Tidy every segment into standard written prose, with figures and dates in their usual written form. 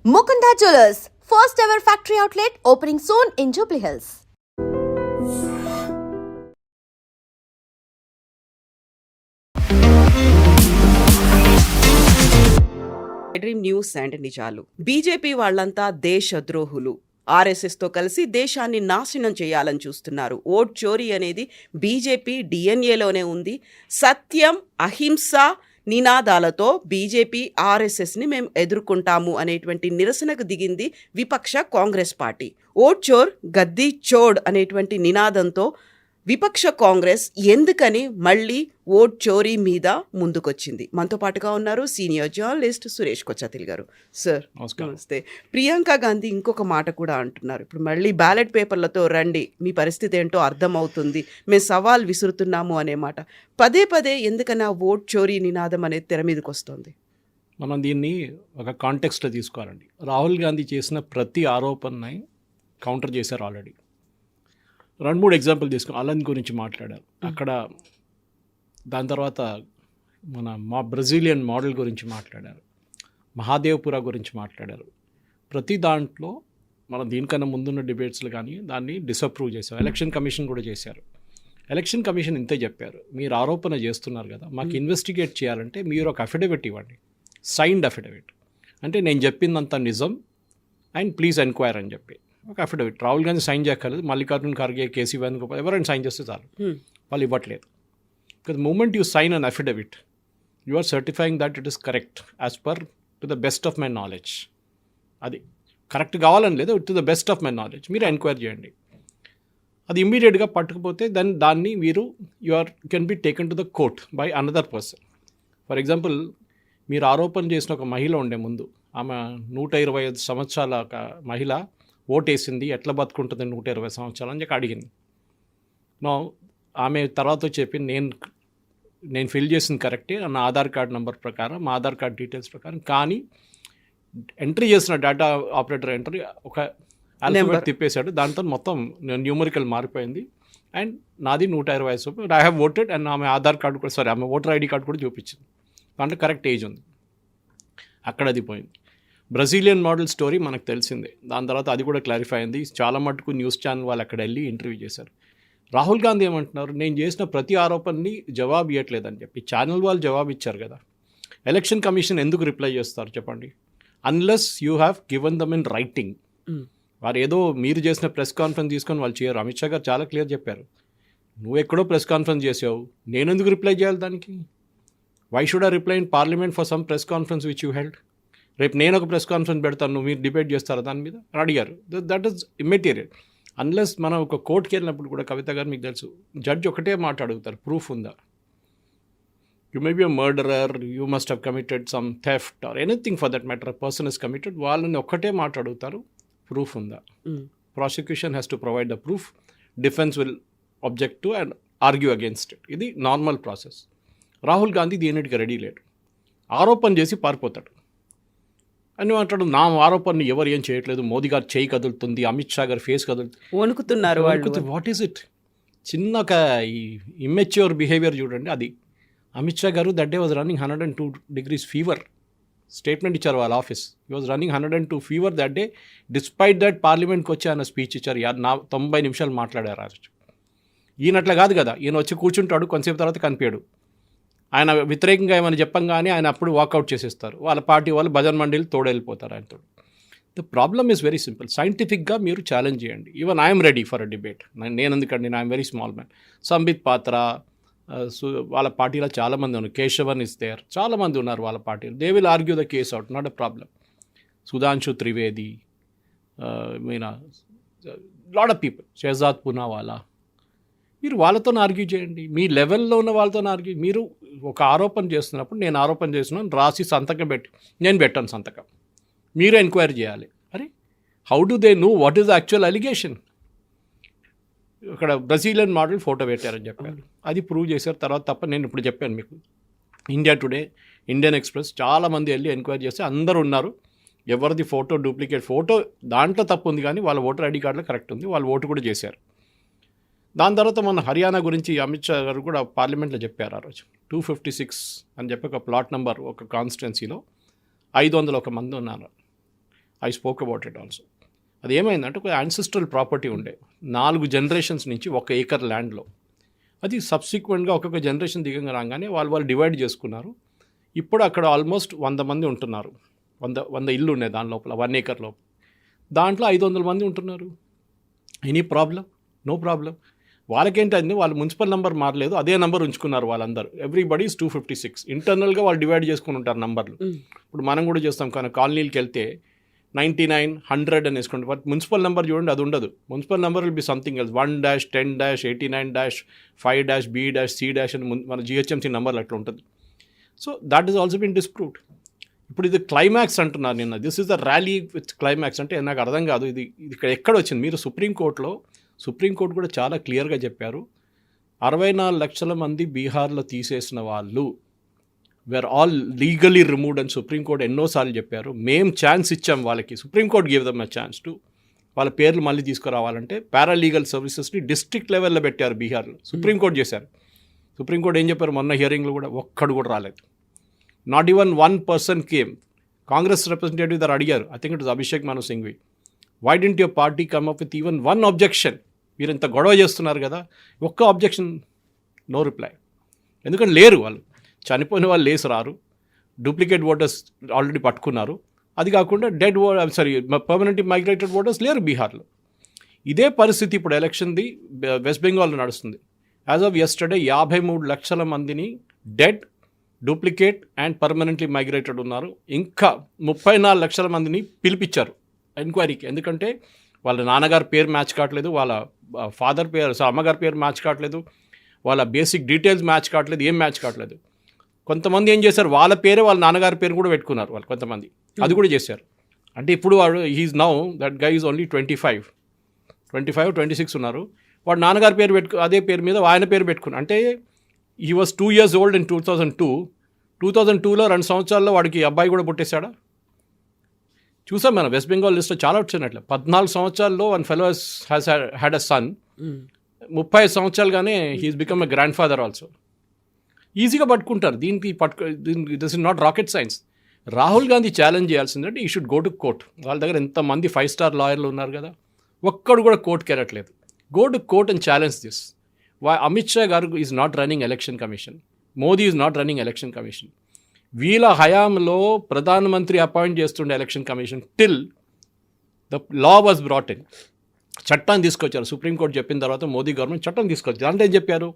Mukunda Jewelers, first ever factory outlet opening soon in Jubilee Hills. Dream news and నిజాలు. BJP వాళ్ళంతా దేశద్రోహులు, ఆర్ఎస్ఎస్తో కలిసి దేశాన్ని నాశనం చేయాలని చూస్తున్నారు. ఓట్ చోరీ అనేది బీజేపీ డిఎన్ఏలోనే ఉంది. సత్యం, అహింస నినాదాలతో బీజేపీ ఆర్ఎస్ఎస్ని మేము ఎదుర్కొంటాము అనేటువంటి నిరసనకు దిగింది విపక్ష కాంగ్రెస్ పార్టీ. ఓట్ చోర్ గద్దీ చోడ్ అనేటువంటి నినాదంతో విపక్ష కాంగ్రెస్ ఎందుకని మళ్ళీ ఓట్ చోరీ మీద ముందుకొచ్చింది? మనతో పాటుగా ఉన్నారు సీనియర్ జర్నలిస్ట్ సురేష్ కొచ్చతిల్ గారు. సార్ నమస్తే. ప్రియాంక గాంధీ ఇంకొక మాట కూడా అంటున్నారు, ఇప్పుడు మళ్ళీ బ్యాలెట్ పేపర్లతో రండి, మీ పరిస్థితి ఏంటో అర్థమవుతుంది, మేము సవాల్ విసురుతున్నాము అనే మాట. పదే పదే ఎందుకని ఆ ఓట్ చోరీ నినాదం అనేది తెర మీదకి వస్తుంది? మనం దీన్ని ఒక కాంటెక్స్ట్లో తీసుకోవాలండి. రాహుల్ గాంధీ చేసిన ప్రతి ఆరోపణని కౌంటర్ చేశారు ఆల్రెడీ. 2-3 ఎగ్జాంపుల్ తీసుకుని అలన్ గురించి మాట్లాడారు అక్కడ. దాని తర్వాత మా బ్రెజిలియన్ మోడల్ గురించి మాట్లాడారు, మహాదేవ్పుర గురించి మాట్లాడారు. ప్రతి దాంట్లో మనం దీనికన్నా ముందున్న డిబేట్స్లో కానీ దాన్ని డిసప్రూవ్ చేశారు. ఎలక్షన్ కమిషన్ కూడా చేశారు. ఎలక్షన్ కమిషన్ ఇంతే చెప్పారు, మీరు ఆరోపణ చేస్తున్నారు కదా, మాకు ఇన్వెస్టిగేట్ చేయాలంటే మీరు ఒక అఫిడవిట్ ఇవ్వండి, సైన్డ్ అఫిడవిట్, అంటే నేను చెప్పిందంత నిజం అండ్ ప్లీజ్ ఎంక్వైర్ అని చెప్పి ఒక అఫిడవిట్. రాహుల్ గాంధీ సైన్ చేయక్కర్లేదు, మల్లికార్జున్ ఖర్గే, కేసీ వేణుగోపాల్ ఎవరైనా సైన్ చేస్తే చాలు. వాళ్ళు ఇవ్వట్లేదు. Because moment you sign an affidavit you are certifying that it is correct as per to the best of my knowledge. అది కరెక్ట్ కావాలని లేదు, to the best of my knowledge మీరు ఎంక్వైరీ చేయండి. అది ఇమ్మీడియట్గా పట్టుకుపోతే దాన్ని మీరు can be taken to the court by another person. For example, మీరు ఆరోపణ చేసిన ఒక మహిళ ఉండే ముందు, ఆమె 125 సంవత్సరాల ఒక మహిళ ఓటేసింది, ఎట్లా బతుకుంటుంది 120 సంవత్సరాలు అని చెప్పి అడిగింది. ఆమె తర్వాత చెప్పి నేను ఫిల్ చేసింది కరెక్టే నా ఆధార్ కార్డ్ నెంబర్ ప్రకారం, మా ఆధార్ కార్డ్ డీటెయిల్స్ ప్రకారం, కానీ ఎంట్రీ చేసిన డేటా ఆపరేటర్ ఎంట్రీ ఒక ఆల్ఫాబెట్ తిప్పేశాడు, దాంతో మొత్తం న్యూమరికల్ మారిపోయింది అండ్ నాది 125. ఐ హ్యావ్ ఓటెడ్ అండ్ ఆమె ఆధార్ కార్డు కూడా ఆమె ఓటర్ ఐడి కార్డు కూడా చూపించింది, దాంట్లో కరెక్ట్ ఏజ్ ఉంది. అక్కడ అది పోయింది. బ్రెజిలియన్ మోడల్ స్టోరీ మనకు తెలిసిందే. దాని తర్వాత అది కూడా క్లారిఫై అయింది. చాలా మటుకు న్యూస్ ఛానల్ వాళ్ళు అక్కడ వెళ్ళి ఇంటర్వ్యూ చేశారు. రాహుల్ గాంధీ ఏమంటున్నారు, నేను చేసిన ప్రతి ఆరోపణని జవాబు ఇవ్వట్లేదని చెప్పి. ఛానల్ వాళ్ళు జవాబు ఇచ్చారు కదా, ఎలక్షన్ కమిషన్ ఎందుకు రిప్లై చేస్తారు చెప్పండి? Unless you have given them in writing. వారు ఏదో మీరు చేసిన ప్రెస్ కాన్ఫరెన్స్ తీసుకొని వాళ్ళు చేయరు. అమిత్ షా గారు చాలా క్లియర్ చెప్పారు, నువ్వు ఎక్కడో ప్రెస్ కాన్ఫరెన్స్ చేసావు, నేను ఎందుకు రిప్లై చేయాలి దానికి? Why should I reply in parliament for some press conference which you held? రేపు నేను ఒక ప్రెస్ కాన్ఫరెన్స్ పెడతాను, మీరు డిబేట్ చేస్తారా దాని మీద అని అడిగారు. That is immaterial. అన్లెస్ మనం ఒక కోర్టుకి వెళ్ళినప్పుడు కూడా, కవిత గారు మీకు తెలుసు, జడ్జి ఒకటే మాట అడుగుతారు, ప్రూఫ్ ఉందా? You may be a murderer, you must have committed some theft or anything for that matter, person is committed, వాళ్ళని ఒక్కటే మాట అడుగుతారు, ప్రూఫ్ ఉందా? Prosecution has to provide the proof, defence will object to and argue against it. ఇది normal process. Rahul Gandhi దీనికి ready లేడు, ఆరోపణ చేసి పారిపోతాడు అని మాట్లాడు. నా ఆరోపణని ఎవరు ఏం చేయట్లేదు, మోదీ గారు చేయి కదులుతుంది, అమిత్ షా గారు ఫేస్ కదులుతుంది, వణుకుతున్నారు. What is it? చిన్న ఒక ఈ ఇమ్మెచ్యూర్ బిహేవియర్ చూడండి. అది అమిత్ షా గారు that day was running 102 degrees fever. Statement ఇచ్చారు వాళ్ళ ఆఫీస్, ఈ was running 102 fever that day. Despite that పార్లమెంట్కి వచ్చి ఆయన స్పీచ్ ఇచ్చారు, 90 నిమిషాలు మాట్లాడారు ఆ రోజు. ఈయనట్లా కాదు కదా, ఈయన వచ్చి కూర్చుంటాడు, కొంతసేపు తర్వాత కనిపించాడు. ఆయన వ్యతిరేకంగా ఏమైనా చెప్పంగానే ఆయన అప్పుడు వాకౌట్ చేసేస్తారు. వాళ్ళ పార్టీ వాళ్ళు భజన్ మండలి తోడెళ్ళిపోతారు ఆయనతో. The problem is very simple. సైంటిఫిక్గా మీరు ఛాలెంజ్ చేయండి. Even I'm ready for a debate. నేను ఎందుకండి, I'm very small man. Sambit పాత్ర, వాళ్ళ పార్టీలో చాలామంది ఉన్నారు, కేశవన్ ఇస్ దేర్, చాలామంది ఉన్నారు వాళ్ళ పార్టీలో. They will argue the case out, not a problem. Sudhanshu Trivedi, Meena, lot of people, Shehzad Poonawalla, మీరు వాళ్ళతో ఆర్గ్యూ చేయండి. మీ లెవెల్లో ఉన్న వాళ్ళతో ఆర్గ్యూ. మీరు ఒక ఆరోపణ చేస్తున్నప్పుడు, నేను ఆరోపణ చేస్తున్నాను రాసి సంతకం పెట్టి, నేను పెట్టాను సంతకం, మీరు ఎంక్వైరీ చేయాలి. అరే, how do they know what is the actual allegation? ఇక్కడ బ్రెజిలియన్ మోడల్ ఫోటో పెట్టారని చెప్పారు, అది ప్రూవ్ చేశారు. తర్వాత తప్ప నేను ఇప్పుడు చెప్పాను మీకు, ఇండియా టుడే, ఇండియన్ ఎక్స్ప్రెస్, చాలామంది వెళ్ళి ఎంక్వైరీ చేస్తే అందరూ ఉన్నారు. ఎవరిది ఫోటో డూప్లికేట్ ఫోటో, దాంట్లో తప్పు ఉంది కానీ వాళ్ళ ఓటర్ ఐడి కార్డులో కరెక్ట్ ఉంది, వాళ్ళు ఓటు కూడా చేశారు. దాని తర్వాత మన హర్యానా గురించి అమిత్ షా గారు కూడా పార్లమెంట్లో చెప్పారు ఆ రోజు. 256 అని చెప్పి ఒక ప్లాట్ నెంబర్, ఒక కాన్స్టిట్యున్సీలో 501 మంది ఉన్నారు. I spoke about it also. అది ఏమైందంటే ఒక యాన్సిస్ట్రల్ ప్రాపర్టీ ఉండే 4 జనరేషన్స్ నుంచి 1 ఏకర్ ల్యాండ్లో. అది సబ్సిక్వెంట్గా ఒక్కొక్క జనరేషన్ దిగంగా రాగానే వాళ్ళు డివైడ్ చేసుకున్నారు. ఇప్పుడు అక్కడ ఆల్మోస్ట్ 100 మంది ఉంటున్నారు. 100 ఇల్లు ఉన్నాయి దాని లోపల, 1 ఏకర్ లోపల. దాంట్లో 500 మంది ఉంటున్నారు. Any problem? No problem. వాళ్ళకేంటంటే వాళ్ళు మున్సిపల్ నెంబర్ మారలేదు, అదే నెంబర్ ఉంచుకున్నారు వాళ్ళందరూ. Everybody is 256. ఇంటర్నల్గా వాళ్ళు డివైడ్ చేసుకుని ఉంటారు నంబర్లు. ఇప్పుడు మనం కూడా చేస్తాం కానీ కాలనీకి వెళ్తే 99, 100 అని వేసుకుంటాం. బట్ మున్సిపల్ నెంబర్ చూడండి, అది ఉండదు. Municipal number will be something else, 1-10-89-5-B-C- అని మన జిహెచ్ఎంసీ నెంబర్లు అట్లా ఉంటుంది. So that is also bin disproved. ఇప్పుడు ఇది క్లైమాక్స్ అంటున్నారు నిన్న. This is the rally with climax అంటే నాకు అర్థం కాదు. ఇది ఇక్కడ ఎక్కడ వచ్చింది? మీరు సుప్రీంకోర్టు కూడా చాలా క్లియర్గా చెప్పారు, 64 లక్షల మంది బీహార్లో తీసేసిన వాళ్ళు వేర్ ఆల్ లీగలీ రిమూవ్డ్ అని సుప్రీంకోర్టు ఎన్నోసార్లు చెప్పారు. మేము ఛాన్స్ ఇచ్చాం వాళ్ళకి. Supreme court give them a chance to వాళ్ళ పేర్లు మళ్ళీ తీసుకురావాలంటే పారాలీగల్ సర్వీసెస్ని డిస్ట్రిక్ట్ లెవెల్లో పెట్టారు బీహార్లో. సుప్రీంకోర్టు చేశారు. సుప్రీంకోర్టు ఏం చెప్పారు మొన్న హియరింగ్లో కూడా? ఒక్కడు కూడా రాలేదు. Not even 1 person came. Congress representative దగ్గర అడిగారు, I think it is Abhishek Manu Singhvi, why didn't your party come up with even 1 objection? మీరు ఇంత గొడవ చేస్తున్నారు కదా, ఒక్క అబ్జెక్షన్, నో రిప్లై. ఎందుకంటే లేరు వాళ్ళు, చనిపోయిన వాళ్ళు లేసి రారు, డూప్లికేట్ ఓటర్స్ ఆల్రెడీ పట్టుకున్నారు. అది కాకుండా పర్మనెంట్లీ మైగ్రేటెడ్ ఓటర్స్ లేరు బీహార్లో. ఇదే పరిస్థితి ఇప్పుడు ఎలక్షన్ది వెస్ట్ బెంగాల్లో నడుస్తుంది. యాజ్ ఆఫ్ యెస్టర్డే 53 లక్షల మందిని dead, duplicate and permanently migrated ఉన్నారు. ఇంకా 34 లక్షల మందిని పిలిపించారు ఎంక్వైరీకి. ఎందుకంటే వాళ్ళ నాన్నగారి పేరు మ్యాచ్ కావట్లేదు, వాళ్ళ ఫాదర్ పేరు అమ్మగారి పేరు మ్యాచ్ కావట్లేదు, వాళ్ళ బేసిక్ డీటెయిల్స్ మ్యాచ్ కావట్లేదు, ఏం మ్యాచ్ కావట్లేదు. కొంతమంది ఏం చేశారు, వాళ్ళ పేరే వాళ్ళ నాన్నగారి పేరు కూడా పెట్టుకున్నారు వాళ్ళు కొంతమంది, అది కూడా చేశారు. అంటే ఇప్పుడు వాడు he is now that guy is only 25, 26 ఉన్నారు. వాడు నాన్నగారి పేరు అదే పేరు మీద ఆయన పేరు పెట్టుకున్నారు. అంటే he was 2 years old in 2002లో 2 సంవత్సరాల్లో వాడికి అబ్బాయి కూడా పుట్టేశాడా? చూసాం మనం వెస్ట్ బెంగాల్ లిస్ట్లో చాలా వచ్చినట్లే. 14 సంవత్సరాల్లో 1 fellow has had a son. 30 సంవత్సరాలుగానే he is become a grandfather also. ఈజీగా పట్టుకుంటారు. This is not rocket science. Rahul Gandhi challenge చేయాల్సిందంటే he should go to court. వాళ్ళ దగ్గర ఎంతమంది 5 star లాయర్లు ఉన్నారు కదా, ఒక్కడు కూడా కోర్టుకి వెళ్ళట్లేదు. Go to court and challenge this. Amit Shah garu is not running election commission, Modi is not running election commission. వీళ్ళ హయాంలో ప్రధానమంత్రి అపాయింట్ చేస్తుండే election commission till the law was brought in. చట్టాన్ని తీసుకొచ్చారు. సుప్రీంకోర్టు చెప్పిన తర్వాత మోదీ గవర్నమెంట్ చట్టం తీసుకొచ్చారు. దాంట్లో ఏం చెప్పారు,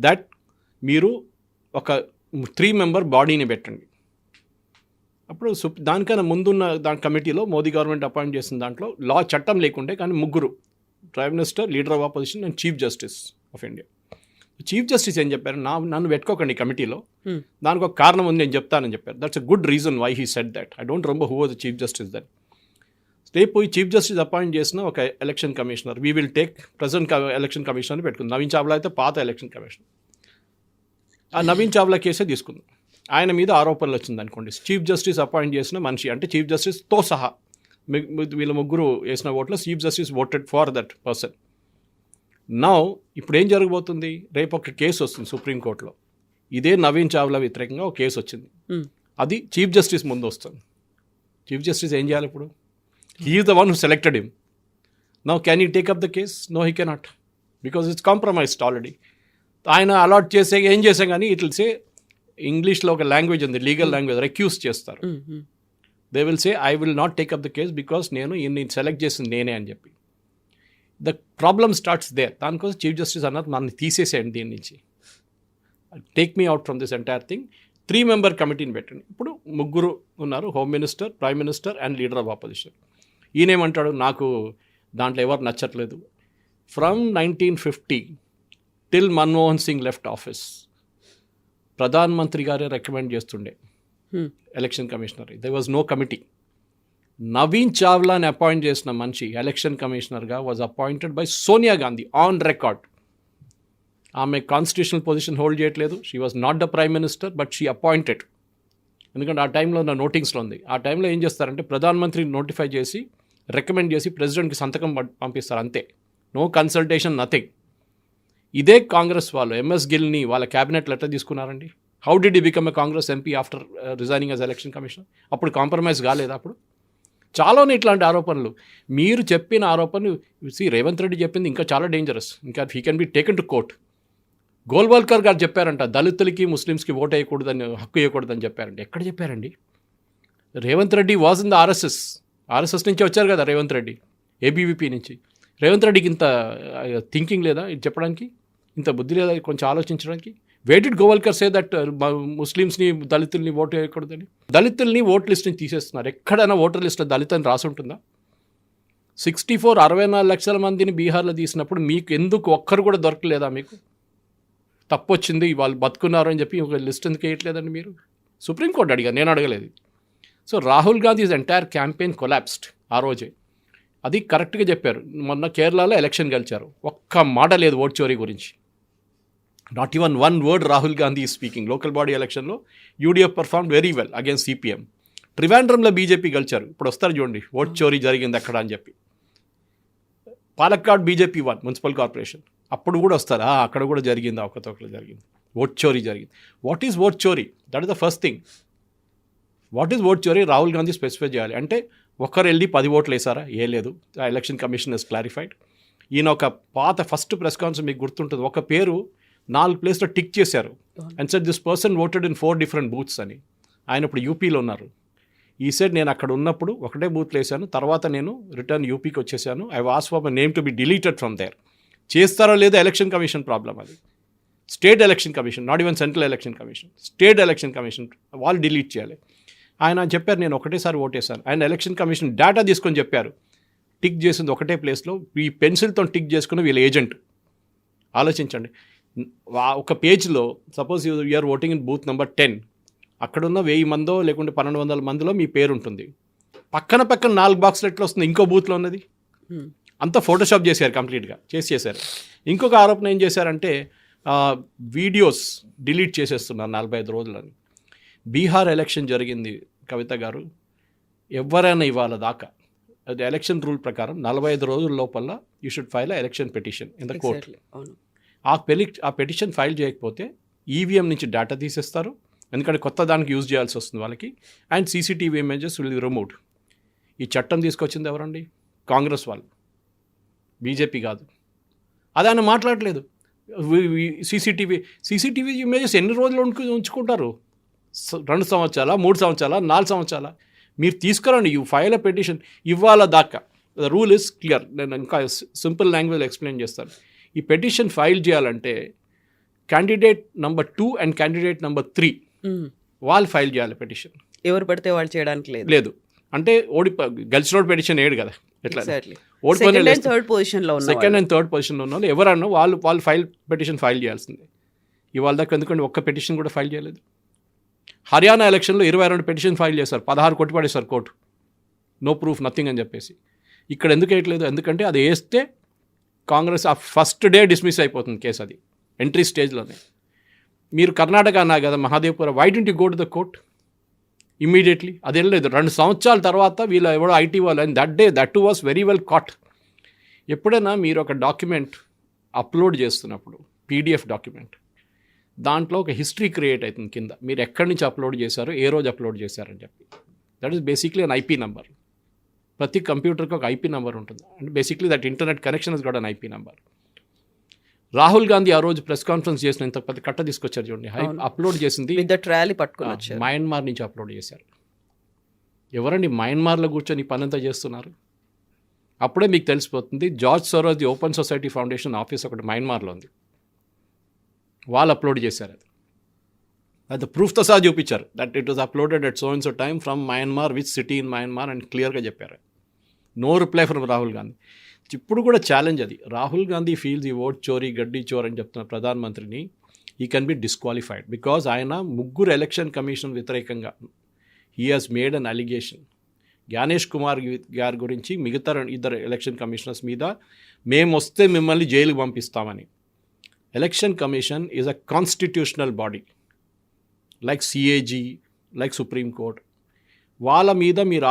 దట్ మీరు ఒక 3 member బాడీని పెట్టండి. అప్పుడు దానికన్నా ముందున్న దాని కమిటీలో మోదీ గవర్నమెంట్ అపాయింట్ చేసిన దాంట్లో లా చట్టం లేకుండే, కానీ 3 prime minister, leader of opposition and chief justice of India. Chief justice ఏం చెప్పారు, నన్ను పెట్టుకోకండి కమిటీలో, దానికి ఒక కారణం ఉంది నేను చెప్తానని చెప్పారు. That's a good reason why he said that. I don't remember who was the chief justice that. రేపు ఈ చీఫ్ జస్టిస్ అపాయింట్ చేసిన ఒక election commissioner, we will take present election కమిషనర్ని పెట్టుకుంది. నవీన్ చావ్లా అయితే పాత ఎలక్షన్ కమిషనర్. ఆ నవీన్ చావ్లా కేసే తీసుకుందాం. ఆయన మీద ఆరోపణలు వచ్చింది అనుకోండి. చీఫ్ జస్టిస్ అపాయింట్ చేసిన మనిషి, అంటే చీఫ్ జస్టిస్తో సహా వీళ్ళ 3 వేసిన ఓట్లో chief justice voted for that person. Now ఇప్పుడు ఏం జరగబోతుంది, రేపు ఒక కేసు వస్తుంది సుప్రీంకోర్టులో. ఇదే నవీన్ చావ్లా వ్యతిరేకంగా ఒక కేసు వచ్చింది. అది చీఫ్ జస్టిస్ ముందు వస్తుంది. చీఫ్ జస్టిస్ ఏం చేయాలి ఇప్పుడు? He is the one who selected him. Now can you take up the case? No, he cannot, because it's compromised already. ఆయన అలాట్ చేసే ఏం చేసాం కానీ ఇట్ విల్ సే, ఇంగ్లీష్లో ఒక లాంగ్వేజ్ ఉంది, లీగల్ లాంగ్వేజ్, రెక్యూస్ చేస్తారు. They will say I will not take up the case because నేను సెలెక్ట్ చేసింది నేనే అని చెప్పి. The problem starts there. దానికోసం చీఫ్ జస్టిస్ అన్నారు నన్ను తీసేసేయండి దీని నుంచి, take me out from this entire thing. 3 member కమిటీని పెట్టండి. ఇప్పుడు 3 ఉన్నారు, home minister, prime minister and leader of opposition. ఈయనేమంటాడు, నాకు దాంట్లో ఎవరు నచ్చట్లేదు. From 1950 till Manmohan Singh left office, ప్రధాన మంత్రి గారే రికమెండ్ చేస్తుండే election commissioner. They was no committee. Naveen చావ్లాని అపాయింట్ చేసిన మనిషి ఎలక్షన్ కమిషనర్గా was appointed by Sonia Gandhi on record. ఆమె కాన్స్టిట్యూషనల్ పొజిషన్ హోల్డ్ చేయట్లేదు. She was not the prime minister but she appointed. ఎందుకంటే ఆ టైంలో నా నోటింగ్స్లో ఉంది. ఆ టైంలో ఏం చేస్తారంటే ప్రధానమంత్రిని నోటిఫై చేసి రికమెండ్ చేసి ప్రెసిడెంట్కి సంతకం పంపిస్తారు, అంతే. No consultation, nothing. ఇదే కాంగ్రెస్ వాళ్ళు ఎంఎస్ గిల్ని వాళ్ళ క్యాబినెట్లో ఎట్లా తీసుకున్నారండి? How did he become a Congress MP after resigning as election commissioner? అప్పుడు కాంప్రమైజ్ కాలేదా? అప్పుడు చాలానే ఇట్లాంటి ఆరోపణలు. మీరు చెప్పిన ఆరోపణలు రేవంత్ రెడ్డి చెప్పింది ఇంకా చాలా డేంజరస్. ఇంకా he can be taken to court. Golwalkar గారు చెప్పారంట దళితులకి ముస్లిమ్స్కి ఓటు వేయకూడదని, హక్కు వేయకూడదని చెప్పారండి. ఎక్కడ చెప్పారండి? Revanth Reddy was in the RSS నుంచి వచ్చారు కదా రేవంత్ రెడ్డి, ఏబీవీపీ నుంచి. రేవంత్ రెడ్డికి ఇంత థింకింగ్ లేదా ఇది చెప్పడానికి? ఇంత బుద్ధి లేదా కొంచెం ఆలోచించడానికి? వేర్ డిడ్ గోవాల్కర్ సే దట్ ముస్లిమ్స్ని దళితుల్ని ఓటు వేయకూడదని? దళితుల్ని ఓట్ లిస్ట్ నుంచి తీసేస్తున్నారు. ఎక్కడైనా ఓటర్ లిస్ట్లో దళిత్ అని రాసి ఉంటుందా? 64 లక్షల మందిని బీహార్లో తీసినప్పుడు మీకు ఎందుకు ఒక్కరు కూడా దొరకలేదా? మీకు తప్పు వచ్చింది, వాళ్ళు బతుకున్నారు అని చెప్పి ఒక లిస్ట్ ఎందుకు వేయట్లేదండి మీరు? సుప్రీంకోర్టు అడిగారు, నేను అడగలేదు. So Rahul Gandhi's entire campaign collapsed ఆ రోజే. అది కరెక్ట్గా చెప్పారు. మొన్న కేరళలో ఎలక్షన్ గెలిచారు, ఒక్క మాట లేదు ఓట్ చోరీ గురించి. Not even one word Rahul Gandhi is speaking. Local body ఎలక్షన్లో UDF performed very well against CPM. ట్రివాండ్రంలో బీజేపీ గెలిచారు. ఇప్పుడు వస్తారు చూడండి ఓట్ చోరీ జరిగింది అక్కడ అని చెప్పి. Palakkad BJP one municipal corporation, అప్పుడు కూడా వస్తారు అక్కడ కూడా జరిగింది, అవకతవకలు జరిగింది, ఓట్ చోరీ జరిగింది. వాట్ ఈజ్ ఓట్ చోరీ? That is the first thing. What is vote చోరీ? రాహుల్ గాంధీ స్పెసిఫై చేయాలి. అంటే ఒక్కరు వెళ్ళి 10 ఓట్లు వేసారా? ఏ లేదు. ఆ ఎలక్షన్ కమిషన్ ఇస్ క్లారిఫైడ్. ఈయన ఒక పాత ఫస్ట్ ప్రెస్ కాన్ఫరెన్స్ మీకు గుర్తుంటుంది, ఒక పేరు 4 ప్లేస్లో టిక్ చేశారు. And sir this person voted in 4 different booths అని. ఆయన ఇప్పుడు యూపీలో ఉన్నారు. ఈ సైడ్ నేను అక్కడ ఉన్నప్పుడు ఒకటే బూత్లో వేసాను, తర్వాత నేను రిటర్న్ యూపీకి వచ్చేసాను. I was for my name to be deleted from there. చేస్తారో లేదో ఎలక్షన్ కమిషన్ ప్రాబ్లం అది. State election commission, not even central election commission, state election commission వాళ్ళు డిలీట్ చేయాలి. ఆయన చెప్పారు నేను ఒకటేసారి ఓటేశాను. ఆయన ఎలక్షన్ కమిషన్ డేటా తీసుకొని చెప్పారు, టిక్ చేసింది ఒకటే ప్లేస్లో, ఈ పెన్సిల్తో టిక్ చేసుకుని వీళ్ళ ఏజెంట్. ఆలోచించండి, ఒక పేజ్లో suppose you are voting in booth number 10, అక్కడున్న 1000 మందో లేకుంటే 1200 మందిలో మీ పేరు ఉంటుంది. పక్కన 4 బాక్సులు ఎట్లా వస్తుంది ఇంకో బూత్లో ఉన్నది? అంతా ఫోటోషాప్ చేశారు, కంప్లీట్గా చేశారు. ఇంకొక ఆరోపణ ఏం చేశారంటే వీడియోస్ డిలీట్ చేసేస్తున్నారు 45 రోజులని. బీహార్ ఎలక్షన్ జరిగింది కవిత గారు, ఎవరైనా ఇవాళ దాకా అది ఎలక్షన్ రూల్ ప్రకారం 45 రోజుల లోపల you should file election petition in the court. ఆ పిటిషన్ ఫైల్ చేయకపోతే ఈవీఎం నుంచి డేటా తీసేస్తారు, ఎందుకంటే కొత్త దానికి యూజ్ చేయాల్సి వస్తుంది వాళ్ళకి. And CCTV images will be removed. ఈ చట్టం తీసుకొచ్చింది ఎవరండి? కాంగ్రెస్ వాళ్ళు, బీజేపీ కాదు. అది ఆయన మాట్లాడలేదు. సీసీటీవీ ఇమేజెస్ ఎన్ని రోజులు ఉంచుకుంటారు? 2 సంవత్సరాల, 3 సంవత్సరాల, 4 సంవత్సరాల? మీరు తీసుకురండి, యూ ఫైల్ అ పిటిషన్ ఇవాళ దాకా. The rule is clear. నేను ఇంకా సింపుల్ లాంగ్వేజ్ ఎక్స్ప్లెయిన్ చేస్తాను. ఈ పిటిషన్ ఫైల్ చేయాలంటే candidate number 2 and candidate number 3 వాళ్ళు ఫైల్ చేయాలి పిటిషన్. ఎవరు పడితే వాళ్ళు చేయడానికి లేదు. అంటే గెలిచిన పిటిషన్ ఏడు కదా, ఎట్లా సెకండ్ అండ్ థర్డ్ పొజిషన్లో ఉన్న వాళ్ళు ఎవరన్నా వాళ్ళు పిటిషన్ ఫైల్ చేయాల్సిందే. ఇవాళ దాకా ఎందుకంటే ఒక్క పిటిషన్ కూడా ఫైల్ చేయలేదు. హర్యానా ఎలక్షన్లో 22 పిటిషన్ ఫైల్ చేశారు, 16 కొట్టిపడేశారు కోర్టు. నో ప్రూఫ్, నథింగ్ అని చెప్పేసి. ఇక్కడ ఎందుకు వేయట్లేదు? ఎందుకంటే అది వేస్తే కాంగ్రెస్ ఆ ఫస్ట్ డే డిస్మిస్ అయిపోతుంది కేసు, అది ఎంట్రీ స్టేజ్లోనే. మీరు కర్ణాటక అన్నా కదా Mahadevpura, why don't you go to the court immediately? అది వెళ్ళలేదు. 2 సంవత్సరాల తర్వాత వీళ్ళ ఎవడో ఐటీ వాళ్ళు, and that too was very well caught. ఎప్పుడైనా మీరు ఒక డాక్యుమెంట్ అప్లోడ్ చేస్తున్నప్పుడు, పీడిఎఫ్ డాక్యుమెంట్, దాంట్లో ఒక హిస్టరీ క్రియేట్ అవుతుంది కింద, మీరు ఎక్కడి నుంచి అప్లోడ్ చేశారో, ఏ రోజు అప్లోడ్ చేశారని చెప్పి. That is basically an IP number. ప్రతి కంప్యూటర్కి ఒక ఐపీ నెంబర్ ఉంటుంది. అంటే basically that internet connection is got an IP number. Rahul Gandhi ఆ రోజు ప్రెస్ కాన్ఫరెన్స్ చేసిన ఇంత పెద్ద కట్ట తీసుకొచ్చారు చూడండి, అప్లోడ్ చేసింది మయన్మార్ నుంచి అప్లోడ్ చేశారు. ఎవరండి మయన్మార్లో కూర్చొని పని అంతా చేస్తున్నారు? అప్పుడే మీకు తెలిసిపోతుంది. George Soros the open society foundation office ఒకటి మయన్మార్లో ఉంది, వాళ్ళు అప్లోడ్ చేశారు. అది ప్రూఫ్తో సహా చూపించారు that it was uploaded at so and so time from Myanmar, which city in Myanmar అని క్లియర్గా చెప్పారు. No reply from Rahul Gandhi. ఇప్పుడు కూడా ఛాలెంజ్ అది. Rahul Gandhi feels he vote chori, గడ్డి చోర్ అని చెప్తున్న ప్రధానమంత్రిని ఈ కెన్ బి డిస్క్వాలిఫైడ్ బికాజ్ ఆయన 3 ఎలక్షన్ కమిషన్ వ్యతిరేకంగా he has made an allegation. Gyanesh Kumar గారి గురించి మిగతా 2 ఎలక్షన్ కమిషనర్స్ మీద మేము వస్తే మిమ్మల్ని జైలుకు పంపిస్తామని. Election commission is a constitutional body like CAG, like supreme court. వాళ్ళ మీద మీరు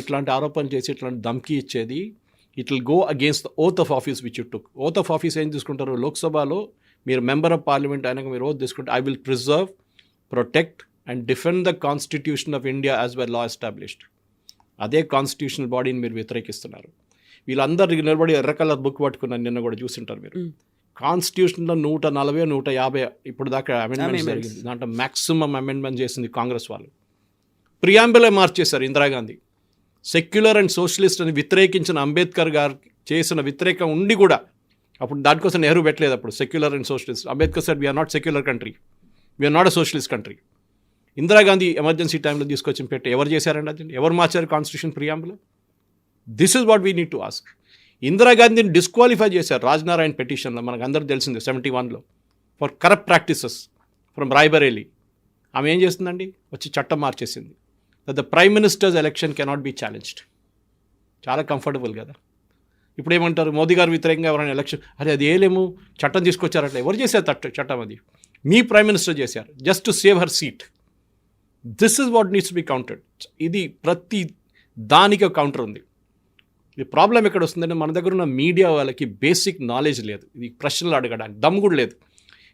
ఇట్లాంటి ఆరోపణ చేసి ఇట్లాంటి ధమ్కీ ఇచ్చేది, it will go against the oath of office which you took. Oath of office ఏం తీసుకుంటారు? లోక్సభలో మీరు మెంబర్ ఆఫ్ పార్లమెంట్ అయినాక మీరు ఓత్ తీసుకుంటే I will preserve, protect and defend the constitution of India as well law established. అదే constitutional బాడీని మీరు వ్యతిరేకిస్తున్నారు. వీళ్ళందరూ నిలబడి ఎర్ర కలర్ బుక్ పట్టుకున్నారు, నిన్న కూడా చూసింటారు మీరు. కాన్స్టిట్యూషన్లో 140, 150 ఇప్పుడు దాకా అమెండ్మెంట్స్ జరిగింది. దాంట్లో మ్యాక్సిమం అమెండ్మెంట్ చేసింది కాంగ్రెస్ వాళ్ళు. ప్రియాంబులే మార్చేశారు ఇందిరాగాంధీ. సెక్యులర్ అండ్ సోషలిస్ట్ అని వ్యతిరేకించిన అంబేద్కర్ గారు చేసిన వ్యతిరేకం ఉండి కూడా అప్పుడు దానికోసం నెహ్రూ పెట్టలేదు. అప్పుడు secular and socialist Ambedkar sir we're not secular country, we're not a socialist country. Indira Gandhi emergency టైంలో తీసుకొచ్చి పెట్టి ఎవరు చేశారండి? అది ఎవరు మార్చారు కాన్స్టిట్యూషన్ ప్రియాంబులో? This is what we need to ask. ఇందిరాగాంధీని డిస్క్వాలిఫై చేశారు రాజ్నారాయణ పిటిషన్లో, మనకు అందరూ తెలిసింది 71లో, for corrupt practices from Raebareli. ఆమె ఏం చేస్తుందండి? వచ్చి చట్టం మార్చేసింది. That the prime minister's election cannot be challenged. చాలా కంఫర్టబుల్ కదా. ఇప్పుడు ఏమంటారు? మోదీ గారు వ్యతిరేకంగా ఎవరైనా ఎలక్షన్, అది ఏలేము చట్టం తీసుకొచ్చారట్లా. ఎవరు చేశారు చట్టం? అది మీ ప్రైమ్ మినిస్టర్ చేశారు, just to save her seat. This is what needs to be counted. ఇది ప్రతి దానికి కౌంటర్ ఉంది. ఈ ప్రాబ్లం ఎక్కడ వస్తుందంటే మన దగ్గర ఉన్న మీడియా వాళ్ళకి బేసిక్ నాలెడ్జ్ లేదు, ఇది ప్రశ్నలు అడగడానికి దమ్ము కూడా లేదు.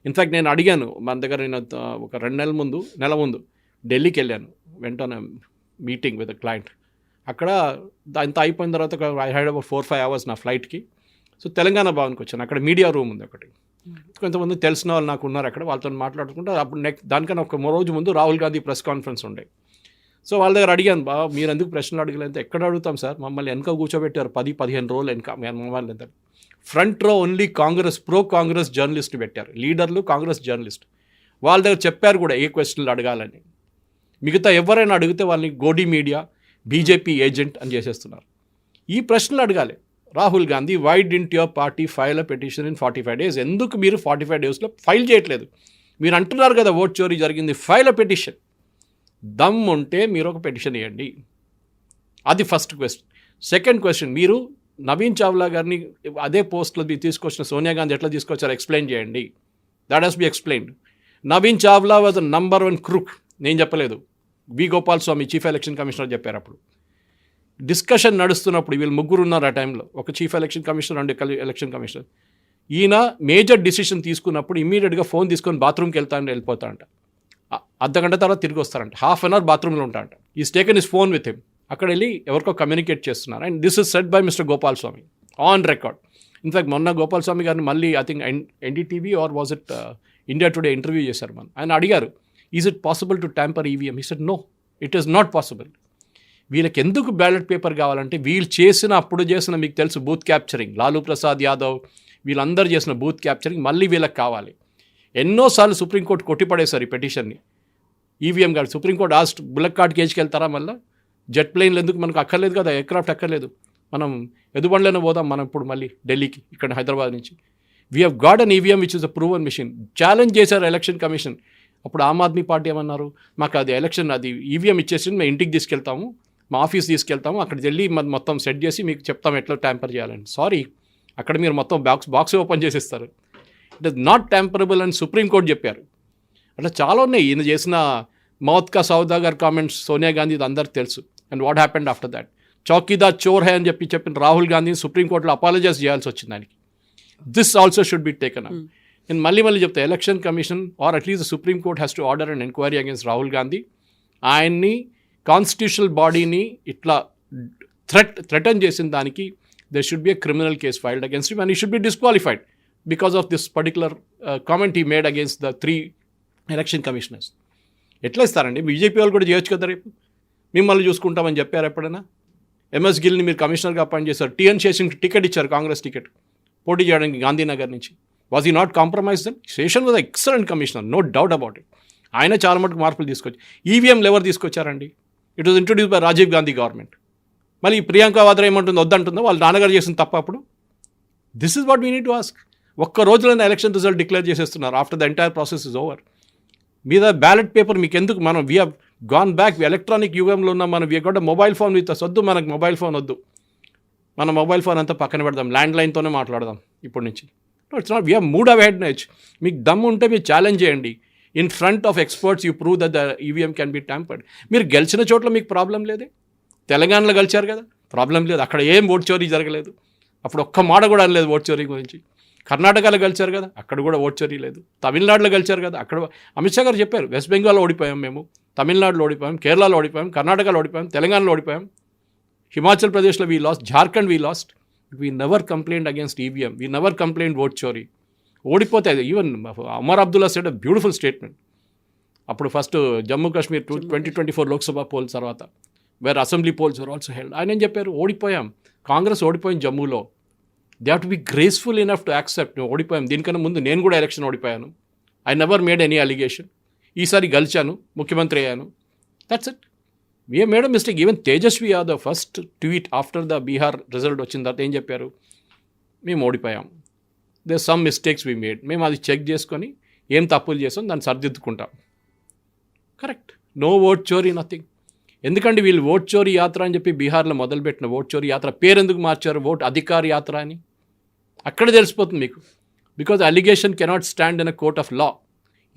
ఇన్ఫ్యాక్ట్ నేను అడిగాను, మన దగ్గర నేను ఒక 2 నెలల ముందు ఢిల్లీకి వెళ్ళాను, వెంట మీటింగ్ విత్ క్లయింట్. అక్కడ అంత అయిపోయిన తర్వాత ఐ హ్యాడ్ అబౌట్ 4-5 hours నా ఫ్లైట్కి. సో తెలంగాణ భవన్కి వచ్చాను. అక్కడ మీడియా రూమ్ ఉంది ఒకటి. కొంతమంది తెలిసిన వాళ్ళు నాకు ఉన్నారు అక్కడ, వాళ్ళతో మాట్లాడుకుంటే అప్పుడు దానికన్నా ఒక రోజు ముందు రాహుల్ గాంధీ ప్రెస్ కాన్ఫరెన్స్ ఉండే. సో వాళ్ళ దగ్గర అడిగాను, మీరు ఎందుకు ప్రశ్నలు అడగలేదు? ఎక్కడ అడుగుతాం సార్, మమ్మల్ని వెనక కూర్చోబెట్టారు 10-15 రోజులు వెనక. మమ్మల్ని ఎంత ఫ్రంట్ రో only Congress, pro Congress journalist పెట్టారు, లీడర్లు కాంగ్రెస్ జర్నలిస్ట్. వాళ్ళ దగ్గర చెప్పారు కూడా ఏ క్వశ్చన్లు అడగాలని. మిగతా ఎవరైనా అడిగితే వాళ్ళని గోడీ మీడియా, బీజేపీ ఏజెంట్ అని చేసేస్తున్నారు. ఈ ప్రశ్నలు అడగాలి. Rahul Gandhi, why didn't your party file a petition in 45 days? ఎందుకు మీరు 45 daysలో ఫైల్ చేయట్లేదు? మీరు అంటున్నారు కదా ఓట్ చోరీ జరిగింది, ఫైల్ అ పిటిషన్. దమ్ ఉంటే మీరు ఒక పిటిషన్ ఇవ్వండి. అది ఫస్ట్ క్వశ్చన్. సెకండ్ క్వశ్చన్, మీరు నవీన్ చావ్లా గారిని అదే పోస్ట్లో తీసుకొచ్చిన సోనియా గాంధీ ఎట్లా తీసుకొచ్చారో ఎక్స్ప్లెయిన్ చేయండి. That has B explained. Naveen Chawla was number 1 crook. నేను చెప్పలేదు, వి గోపాల్ స్వామి చీఫ్ ఎలక్షన్ కమిషనర్ చెప్పారు. అప్పుడు డిస్కషన్ నడుస్తున్నప్పుడు వీళ్ళు ముగ్గురు ఉన్నారు ఆ టైంలో, ఒక chief election commissioner and election commissioner. ఈయన మేజర్ డిసిషన్ తీసుకున్నప్పుడు ఇమీడియట్గా ఫోన్ తీసుకొని బాత్రూమ్కి వెళ్ళిపోతా అంట. అర్ధగంట తర్వాత తిరిగి వస్తారంట. ½ an hour బాత్రూంలో ఉంటారంట. Is taken his phone with him. అక్కడ వెళ్ళి ఎవరికో కమ్యూనికేట్ చేస్తున్నారు. And this is said by mister Gopal Swami on record. In fact మొన్న గోపాల్ స్వామి గారిని మళ్ళీ I think NDTV or was it India Today interview చేశారు. ఆయన అడిగారు, is it possible to tamper EVM? He said no, it is not possible. వీళ్ళకి ఎందుకు ballot paper కావాలంటే వీళ్ళు అప్పుడు చేసిన మీకు తెలుసు బూత్ క్యాప్చరింగ్, లాలూ ప్రసాద్ యాదవ్ వీళ్ళందరూ చేసిన బూత్ క్యాప్చరింగ్ మళ్ళీ వీళ్ళకి కావాలి. ఎన్నోసార్లు సుప్రీంకోర్టు కొట్టిపడేశారు ఈ పిటిషన్ని. ఈవీఎం గారు సుప్రీంకోర్టు ఆస్ట్ బుల్లెట్ కార్డ్ కేజ్కి వెళ్తారా? మళ్ళీ జెట్ ప్లేన్లు ఎందుకు? మనకు అక్కర్లేదు కదా, ఎయిర్క్రాఫ్ట్ అక్కర్లేదు. మనం ఎదుబండ్లోనే పోదాం మనం ఇప్పుడు మళ్ళీ ఢిల్లీకి, ఇక్కడ హైదరాబాద్ నుంచి. We have got an EVM which is a proven machine. Challenge చేశారు ఎలక్షన్ కమిషన్. అప్పుడు ఆమ్ ఆద్మీ పార్టీ ఏమన్నారు, మాకు అది ఎలక్షన్ అది ఈవీఎం ఇచ్చేసి మేము ఇంటికి తీసుకెళ్తాము, మా ఆఫీస్ తీసుకెళ్తాము, అక్కడికి వెళ్ళి మొత్తం సెట్ చేసి మీకు చెప్తాం ఎట్లా ట్యాంపర్ చేయాలని. సారీ, అక్కడ మీరు మొత్తం బాక్స్ ఓపెన్ చేసేస్తారు. ఇట్ ఇస్ నాట్ ట్యాంపరబుల్ అని సుప్రీంకోర్టు చెప్పారు. అట్లా చాలా ఉన్నాయి. ఈయన చేసిన మౌత్ కా సౌదా గారి కామెంట్స్ సోనియా గాంధీ అందరికి తెలుసు. And what happened after that? Chowkidar Chor high అని చెప్పిన రాహుల్ గాంధీని సుప్రీంకోర్టులో అపాలజైజ్ చేయాల్సి వచ్చింది దానికి. This also should be taken up. నేను మళ్ళీ చెప్తా, election commission or at least supreme court has to order and enquiry against Rahul Gandhi. ఆయన్ని కాన్స్టిట్యూషనల్ బాడీని ఇట్లా థ్రెటన్ చేసిన దానికి there should be a criminal case filed against him and he should be disqualified because of this particular comment he made against the 3 election commissioners. ఎట్లా ఇస్తారండి? BJP వాళ్ళు కూడా చేయొచ్చు కదా. రేపు మిమ్మల్ని చూసుకుంటామని చెప్పారు ఎప్పుడైనా? ఎంఎస్ గిల్ని మీరు కమిషనర్గా అపాయింట్ చేశారు. టీఎన్ శేషన్ టికెట్ ఇచ్చారు, కాంగ్రెస్ టికెట్ పోటీ చేయడానికి గాంధీనగర్ నుంచి. Was he not compromise then? Seshan was excellent commissioner, no doubt about it. ఆయన చాలా మటుకు మార్పులు తీసుకొచ్చి. ఈవీఎంలు ఎవరు తీసుకొచ్చారండి? It was introduced by Rajiv Gandhi government. మళ్ళీ ప్రియాంక వాద్రా ఏమంటుందో వద్దంటుందో, వాళ్ళ నాన్నగారు చేసిన తప్ప అప్పుడు. This is what we need to ask. ఒక్క రోజులోనే ఎలక్షన్ రిజల్ట్ డిక్లేర్ చేసేస్తున్నారు after the entire process is over. మీద బ్యాలెట్ పేపర్ మీకు ఎందుకు? మనం we have gone back, electronic యుగంలో ఉన్నాం మనం. We got mobile phone with us. వద్దు మనకు మొబైల్ ఫోన్ వద్దు, మన మొబైల్ ఫోన్ అంతా పక్కన పెడదాం, ల్యాండ్ లైన్తోనే మాట్లాడదాం ఇప్పటి నుంచి. It's not, we have mood అవ్ హెడ్ నేచ్. మీకు దమ్ము ఉంటే మీరు ఛాలెంజ్ చేయండి. In front of experts you prove that the EVM can be tampered. మీరు గెలిచిన చోట్ల మీకు ప్రాబ్లం లేదే. తెలంగాణలో గెలిచారు కదా, ప్రాబ్లం లేదు. అక్కడ ఏం ఓట్ చోరీ జరగలేదు, అప్పుడు ఒక్క మాట కూడా అనలేదు ఓట్ చోరీ గురించి. కర్ణాటకలో గెలిచారు కదా, అక్కడ కూడా ఓట్ చోరీ లేదు. తమిళనాడులో గెలిచారు కదా, అక్కడ అమిత్ షా గారు చెప్పారు, వెస్ట్ బెంగాల్లో ఓడిపోయాం మేము, తమిళనాడులో ఓడిపోయాం, కేరళలో ఓడిపోయాం, కర్ణాటకలో ఓడిపోయాం, తెలంగాణలో ఓడిపోయాం. హిమాచల్ ప్రదేశ్లో we lost, Jharkhand we lost, we never complaint against EVM, we never complaint vote chori. ఓడిపోతే even Amar Abdullah said beautiful statement అప్పుడు ఫస్ట్ జమ్మూ కాశ్మీర్ 2024 లోక్సభ పోల్స్ తర్వాత, where assembly polls are also held. ఆయన ఏం చెప్పారు, ఓడిపోయాం, కాంగ్రెస్ ఓడిపోయింది జమ్మూలో, they have to be graceful enough to accept, ఓడిపోయాం, దీనికన్నా ముందు నేను కూడా ఎలక్షన్ ఓడిపోయాను, I never made any allegation, ఈసారి గెలిచాను, ముఖ్యమంత్రి అయ్యాను, that's it. We made a mistake. Even Tejashwi Yadav first tweet after the Bihar result వచ్చిన తర్వాత ఏం చెప్పారు, మేము ఓడిపోయాం, they some mistakes we made, మేము అది చెక్ చేసుకొని ఏం తప్పులు చేసాం దాన్ని సరిదిద్దుకుంటాం. Correct, no vote chori, nothing. ఎందుకంటే వీళ్ళు ఓట్ చోరీ యాత్ర అని చెప్పి బీహార్లో మొదలుపెట్టిన ఓట్ చోరీ యాత్ర పేరు ఎందుకు మార్చారు, ఓట్ అధికార్ యాత్ర అని? అక్కడ తెలిసిపోతుంది మీకు. Because allegation cannot stand in a court of law.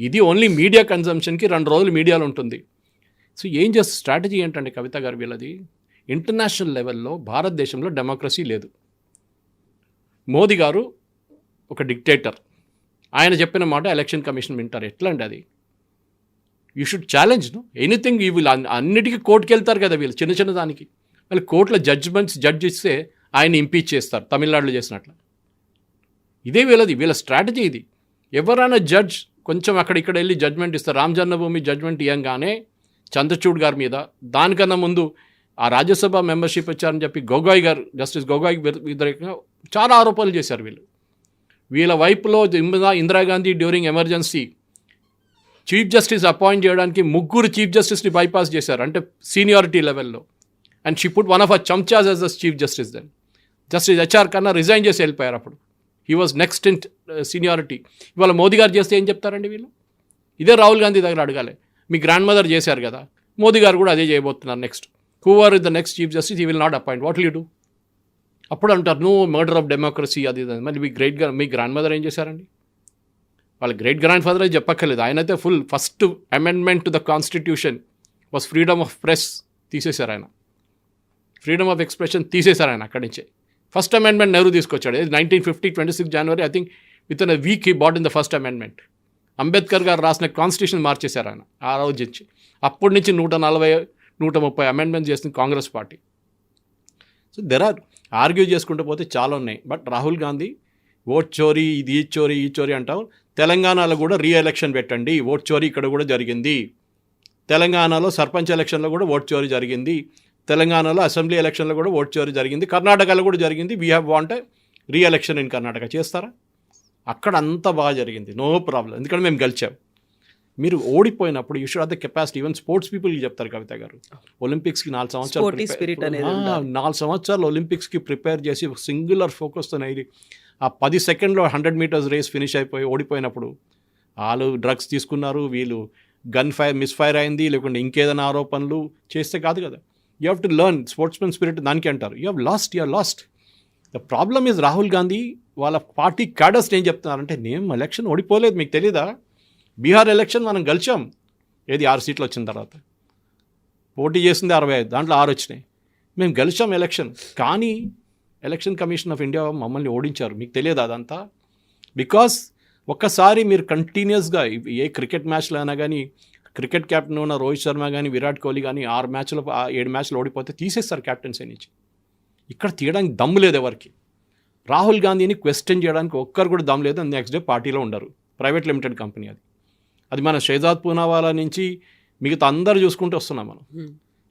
ఇది ఓన్లీ మీడియా కన్జంప్షన్కి 2 రోజులు మీడియాలో ఉంటుంది. సో ఏం చేస్తే స్ట్రాటజీ ఏంటంటే కవిత గారు వీళ్ళది, ఇంటర్నేషనల్ లెవెల్లో భారతదేశంలో డెమోక్రసీ లేదు. మోదీ గారు ఒక డిక్టేటర్, ఆయన చెప్పిన మాట ఎలక్షన్ కమిషన్ వింటారు. ఎట్లా అండి అది? You should challenge know anything. ఈ వీళ్ళు అన్నిటికీ కోర్టుకి వెళ్తారు కదా వీళ్ళు, చిన్న చిన్న దానికి. వాళ్ళు కోర్టులో జడ్జ్ ఇస్తే ఆయన ఇంపీచ్ చేస్తారు, తమిళనాడులో చేసినట్లు. ఇదే వీళ్ళ స్ట్రాటజీ ఇది. ఎవరైనా జడ్జ్ కొంచెం అక్కడిక్కడ వెళ్ళి జడ్జ్మెంట్ ఇస్తారు. రామ్ జన్మభూమి జడ్జ్మెంట్ ఇవ్వగానే చంద్రచూడ్ గారి మీద, దానికన్నా ముందు ఆ రాజ్యసభ మెంబర్షిప్ ఇచ్చారని చెప్పి గొగోయ్ గారు, జస్టిస్ గొగోయ్ వ్యతిరేకంగా చాలా ఆరోపణలు చేశారు వీళ్ళు. వీళ్ళ వైపులో Indira Gandhi during emergency chief justice appoint చేయడానికి 3 చీఫ్ జస్టిస్ని బైపాస్ చేశారు, అంటే సీనియారిటీ లెవెల్లో. And she put one of a chamchas as the chief justice. Then justice HR Khanna resign చేసి వెళ్ళిపోయారు. అప్పుడు he was next in seniority. ఇవాళ మోదీ గారు చేస్తే ఏం చెప్తారండి వీళ్ళు? ఇదే రాహుల్ గాంధీ దగ్గర అడగాలి. మీ గ్రాండ్ మదర్ చేశారు కదా, మోదీ గారు కూడా అదే చేయబోతున్నారు next. Who are the next chief justice, he will not appoint, what will you do? అప్పుడు అంటారు నో మర్డర్ ఆఫ్ డెమోక్రసీ అది. మరి మీ గ్రాండ్ మదర్ ఏం చేశారండి? వాళ్ళ గ్రేట్ గ్రాండ్ ఫాదర్ అయితే చెప్పక్కర్లేదు. ఆయనైతే first amendment to the constitution was freedom of press తీసేశారు ఆయన, ఫ్రీడమ్ ఆఫ్ ఎక్స్ప్రెషన్ తీసేశారు ఆయన. అక్కడి నుంచే ఫస్ట్ అమెండ్మెంట్ నెహ్రూ తీసుకొచ్చాడు. 1950 26 జనవరి, I think with in a week he brought in the first amendment. Ambedkar గారు రాసిన కాన్స్టిట్యూషన్ మార్చేశారు ఆయన ఆ రోజు నుంచి. అప్పటి నుంచి 140 130 అమెండ్మెంట్ చేస్తుంది Congress party. So there are argue చేసుకుంటూ పోతే చాలా ఉన్నాయి. బట్ రాహుల్ గాంధీ ఓట్ చోరీ, ఇది ఈ చోరీ అంటావు. తెలంగాణలో కూడా రీఎలక్షన్ పెట్టండి, ఓట్ చోరీ ఇక్కడ కూడా జరిగింది. తెలంగాణలో సర్పంచ్ ఎలక్షన్లో కూడా ఓట్ చోరీ జరిగింది. తెలంగాణలో అసెంబ్లీ ఎలక్షన్లో కూడా ఓట్ చోరీ జరిగింది. కర్ణాటకలో కూడా జరిగింది. We have want re-election in Karnataka. చేస్తారా? అక్కడ అంతా బాగా జరిగింది, నో ప్రాబ్లం, ఎందుకంటే మేము గెలిచాం. మీరు ఓడిపోయినప్పుడు you should have the capacity. Even sports పీపుల్కి చెప్తారు కవిత గారు, ఒలింపిక్స్కి 4 సంవత్సరాలు ఒలింపిక్స్కి ప్రిపేర్ చేసి సింగులర్ ఫోకస్తో ఇది ఆ 10 సెకండ్లో 100 మీటర్స్ రేస్ ఫినిష్ అయిపోయి ఓడిపోయినప్పుడు వాళ్ళు డ్రగ్స్ తీసుకున్నారు, వీళ్ళు మిస్ఫైర్ అయింది, లేకుంటే ఇంకేదైనా ఆరోపణలు చేస్తే కాదు కదా. You have to learn sportsmen spirit, దానికి అంటారు. You have lost. The problem is Rahul Gandhi వాళ్ళ పార్టీ క్యాడర్స్ ఏం చెప్తున్నారంటే, నేను ఎలక్షన్ ఓడిపోలేదు, మీకు తెలీదా? బీహార్ ఎలక్షన్ మనం గెలిచాం, ఏది 6 సీట్లు వచ్చిన తర్వాత, పోటీ చేసింది 65, దాంట్లో 6 వచ్చినాయి, మేము గెలిచాం ఎలక్షన్. కానీ ఎలక్షన్ కమిషన్ ఆఫ్ ఇండియా మమ్మల్ని ఓడించారు, మీకు తెలియదు అదంతా. బికాస్ ఒక్కసారి మీరు కంటిన్యూస్గా ఏ క్రికెట్ మ్యాచ్లో అయినా కానీ, క్రికెట్ కెప్టెన్ ఉన్న రోహిత్ శర్మ కానీ, విరాట్ కోహ్లీ కానీ 7 మ్యాచ్లు ఓడిపోతే తీసేస్తారు కెప్టెన్సీ నుంచి. ఇక్కడ తీయడానికి దమ్ము లేదు ఎవరికి. రాహుల్ గాంధీని క్వశ్చన్ చేయడానికి ఒక్కరు కూడా దమ్ము లేదు. నెక్స్ట్ డే పార్టీలో ఉండరు. ప్రైవేట్ లిమిటెడ్ కంపెనీ అది మన షేజాద్ పూనావాలా నుంచి మిగతా అందరు చూసుకుంటూ వస్తున్నాం మనం.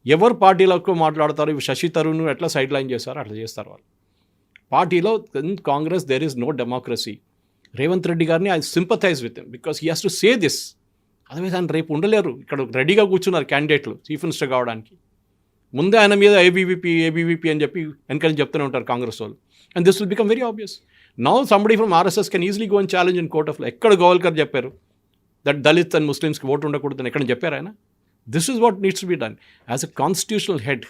ఎవరు పార్టీలో ఎక్కువ మాట్లాడతారు, శశి తరూర్ను ఎట్లా సైడ్ లైన్ చేస్తారో అట్లా చేస్తారు వాళ్ళు. పార్టీలో Congress there is no democracy. Revanth Reddy గారిని I sympathize with him because he has to say this. Otherwise ఆయన రేపు ఉండలేరు. ఇక్కడ రెడీగా కూర్చున్నారు క్యాండిడేట్లు చీఫ్ మినిస్టర్ కావడానికి. ముందే ఆయన మీద ఏబీవీపీ అని చెప్పి వెనకాల చెప్తూనే ఉంటారు కాంగ్రెస్ వాళ్ళు. And this will become very obvious. Now somebody from RSS can easily go and challenge in court of లా. ఎక్కడ గోవల్కర్ చెప్పారు దట్ దళిత్ అండ్ ముస్లిమ్స్కి ఓటు ఉండకూడదని ఎక్కడ చెప్పారు ఆయన? This is what needs to be done as a constitutional head.